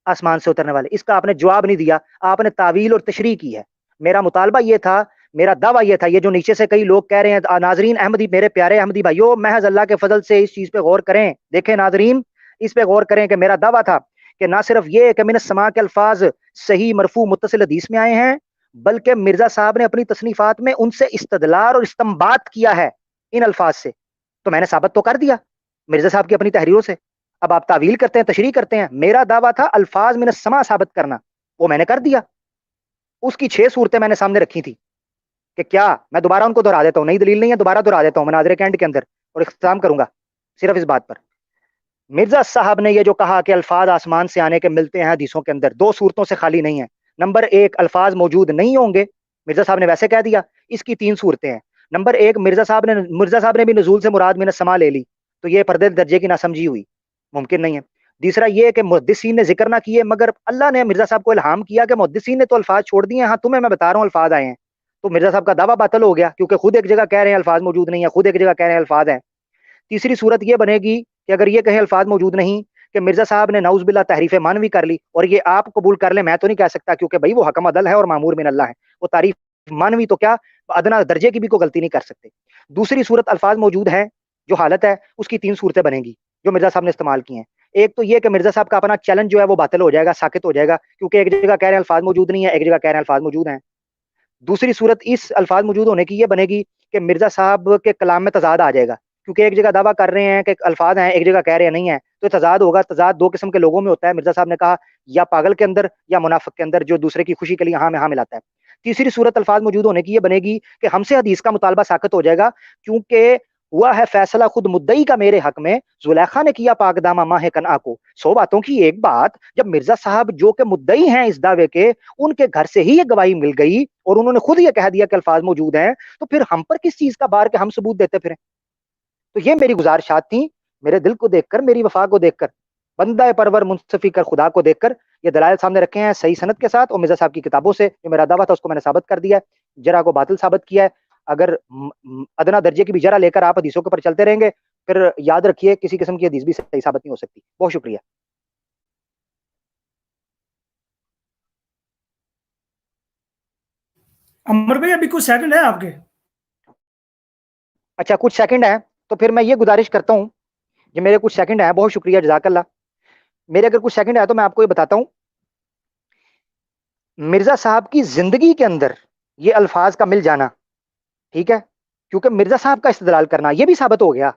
آسمان سے اترنے والے، اس کا آپ نے جواب نہیں دیا. آپ نے تعویل اور تشریح کی ہے. میرا مطالبہ یہ تھا، میرا دعویٰ یہ تھا، یہ جو نیچے سے کئی لوگ کہہ رہے ہیں ناظرین احمدی، میرے پیارے احمدی بھائیو، محض اللہ کے فضل سے اس چیز پہ غور کریں. دیکھیں ناظرین، اس پہ غور کریں کہ میرا دعویٰ تھا کہ نہ صرف یہ کہ من السماء کے الفاظ صحیح مرفوع متصل حدیث میں آئے ہیں، بلکہ مرزا صاحب نے اپنی تصنیفات میں ان سے استدلال اور استنباط کیا ہے ان الفاظ سے. تو میں نے ثابت تو کر دیا مرزا صاحب کی اپنی تحریروں سے. اب آپ تعویل کرتے ہیں، تشریح کرتے ہیں. میرا دعویٰ تھا الفاظ من السماء ثابت کرنا، وہ میں نے کر دیا. اس کی 6 صورتیں میں نے سامنے رکھی تھی کہ کیا میں دوبارہ ان کو دہرا دیتا ہوں، نئی دلیل نہیں ہے، دوبارہ دہرا دیتا ہوں مناظر کینڈ کے اندر، اور اختتام کروں گا صرف اس بات پر. مرزا صاحب نے یہ جو کہا کہ الفاظ آسمان سے آنے کے ملتے ہیں حدیثوں کے اندر، 2 صورتوں سے خالی نہیں ہے. نمبر 1 الفاظ موجود نہیں ہوں گے، مرزا صاحب نے ویسے کہہ دیا. اس کی 3 صورتیں ہیں. نمبر 1 مرزا صاحب نے بھی نزول سے مراد من السماء لے لی، تو یہ پردے درجے کی ناسمجھی ہوئی، ممکن نہیں ہے. دوسرا یہ کہ محدثین نے ذکر نہ کیے، مگر اللہ نے مرزا صاحب کو الہام کیا کہ محدثین نے تو الفاظ چھوڑ دیے ہیں، ہاں تمہیں میں بتا رہا ہوں الفاظ آئے ہیں. تو مرزا صاحب کا دعویٰ باطل ہو گیا، کیونکہ خود ایک جگہ کہہ رہے ہیں الفاظ موجود نہیں ہیں، خود ایک جگہ کہہ رہے ہیں الفاظ ہیں. تیسری صورت یہ بنے گی کہ اگر یہ کہیں الفاظ موجود نہیں، کہ مرزا صاحب نے نعوذ باللہ تحریف مانوی کر لی، اور یہ آپ قبول کر لیں، میں تو نہیں کہہ سکتا، کیونکہ بھائی وہ حکم عدل ہے اور مامور من اللہ ہے، وہ تعریف مانوی تو کیا ادنا درجے کی بھی کوئی غلطی نہیں کر سکتے. دوسری صورت الفاظ موجود ہیں جو حالت ہے، اس کی 3 صورتیں بنے گی جو مرزا صاحب نے استعمال کی ہیں. ایک تو یہ کہ مرزا صاحب کا اپنا چیلنج جو ہے وہ باطل ہو جائے گا، ساقط ہو جائے گا، کیونکہ ایک جگہ کہہ رہے ہیں الفاظ موجود نہیں ہے، ایک جگہ کہہ رہے ہیں الفاظ موجود ہیں. دوسری صورت اس الفاظ موجود ہونے کی یہ بنے گی کہ مرزا صاحب کے کلام میں تضاد آ جائے گا، کیونکہ ایک جگہ دعویٰ کر رہے ہیں کہ الفاظ ہیں، ایک جگہ کہہ رہے ہیں نہیں ہیں، تو تضاد ہوگا. تضاد 2 قسم کے لوگوں میں ہوتا ہے، مرزا صاحب نے کہا یا پاگل کے اندر یا منافق کے اندر، جو دوسرے کی خوشی کے لیے ہاں میں ہاں ملاتا ہے. تیسری صورت الفاظ موجود ہونے کی یہ بنے گی کہ ہم سے حدیث کا مطالبہ ساقط ہو جائے گا، کیونکہ ہوا ہے فیصلہ خود مدعی کا میرے حق میں، زلیخا نے کیا پاک دامہ ماہ کنعا کو. 100 باتوں کی ایک بات، جب مرزا صاحب جو کہ مدعی ہیں اس دعوے کے، ان کے گھر سے ہی یہ گواہی مل گئی اور انہوں نے خود یہ کہہ دیا کہ الفاظ موجود ہیں، تو پھر ہم پر کس چیز کا بار کہ ہم ثبوت دیتے پھریں. تو یہ میری گزارشات تھیں، میرے دل کو دیکھ کر، میری وفا کو دیکھ کر، بندہ پرور منصفی کر خدا کو دیکھ کر یہ دلائل سامنے رکھے ہیں صحیح سند کے ساتھ، اور مرزا صاحب کی کتابوں سے جو میرا دعویٰ تھا اس کو میں نے ثابت کر دیا ہے، جرح کو باطل ثابت کیا ہے. اگر ادنا درجے کی بھی جرح لے کر آپ حدیثوں کے پر چلتے رہیں گے، پھر یاد رکھیے کسی قسم کی حدیث بھی صحیح ثابت نہیں ہو سکتی. بہت شکریہ. عمر بھائی ابھی کچھ سیکنڈ ہے آپ کے؟ اچھا کچھ سیکنڈ ہیں، تو پھر میں یہ گزارش کرتا ہوں، یہ میرے کچھ سیکنڈ ہیں، بہت شکریہ جزاک اللہ. میرے اگر کچھ سیکنڈ ہے تو میں آپ کو یہ بتاتا ہوں، مرزا صاحب کی زندگی کے اندر یہ الفاظ کا مل جانا، ٹھیک ہے، کیونکہ مرزا صاحب کا استدلال کرنا یہ بھی ثابت ہو گیا،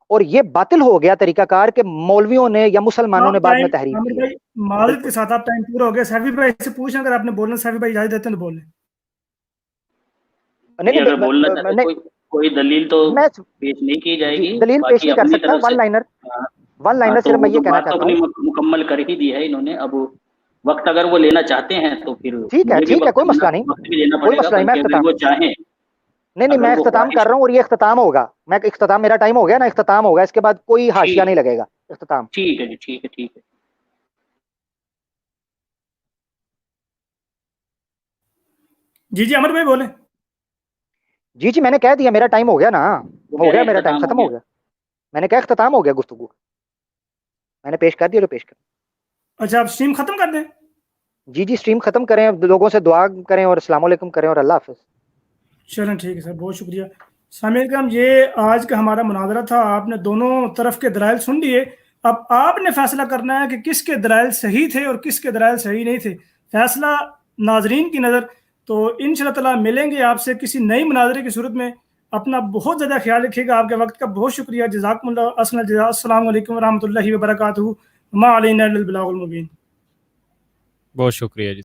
اور یہ باطل ہو گیا طریقہ کار کہ مولویوں نے یا مسلمانوں نے بعد میں تحریف عامر کی. بھائی معذرت کے ساتھ آپ ٹائم پورا ہو گیا. سیفی بھائی سے پوچھیں اگر آپ نے بولنا، سیفی بھائی اجازت دیتے ہیں تو بول لیں. نہیں اگر بولنا چاہتے کوئی دلیل تو پیش نہیں کی جائے گی، دلیل پیش نہیں کر سکتا. ون لائنر صرف میں یہ کہنا چاہتا ہوں، مکمل کر ہی دی ہے انہوں نے. اب وقت اگر وہ لینا چاہتے ہیں تو پھر ٹھیک ہے، کوئی مسئلہ نہیں، کوئی مسئلہ نہیں، میں وہ چاہیں نہیں نہیں، میں اگر وہ اختتام خواہش کر رہا ہوں اور یہ اختتام ہوگا، میں اختتام، میرا ٹائم ہو گیا نا، اختتام ہوگا، اس کے بعد کوئی حاشیہ ٹھیک نہیں لگے گا، اختتام. ٹھیک ہے جی، ٹھیک ہے، ٹھیک ہے. جی جی عمر بھائی بولیں. جی جی میں نے کہہ دیا میرا ٹائم ہو گیا نا، وہ کہہ ہو رہے گیا ہیں میرا ٹائم، اختتام ختم ہو گیا. میں نے کہا اختتام ہو گیا گفتگو، میں نے پیش کر دیا جو پیش کر. اچھا آپ اسٹریم ختم کر دیں. جی جی اسٹریم ختم کریں، لوگوں سے دعا کریں اور السلام علیکم کریں اور اللہ حافظ. چلیں ٹھیک ہے سر، بہت شکریہ. سامعین کرام، یہ آج کا ہمارا مناظرہ تھا. آپ نے دونوں طرف کے دلائل سن لیے. اب آپ نے فیصلہ کرنا ہے کہ کس کے دلائل صحیح تھے اور کس کے دلائل صحیح نہیں تھے. فیصلہ ناظرین کی نظر. تو انشاءاللہ تعالیٰ ملیں گے آپ سے کسی نئی مناظرے کی صورت میں. اپنا بہت زیادہ خیال رکھیے گا. آپ کے وقت کا بہت شکریہ. جزاکم اللہ احسن الجزاء. السلام علیکم ورحمۃ اللہ وبرکاتہ. ما علینا الا البلاغ المبین. بہت شکریہ جی.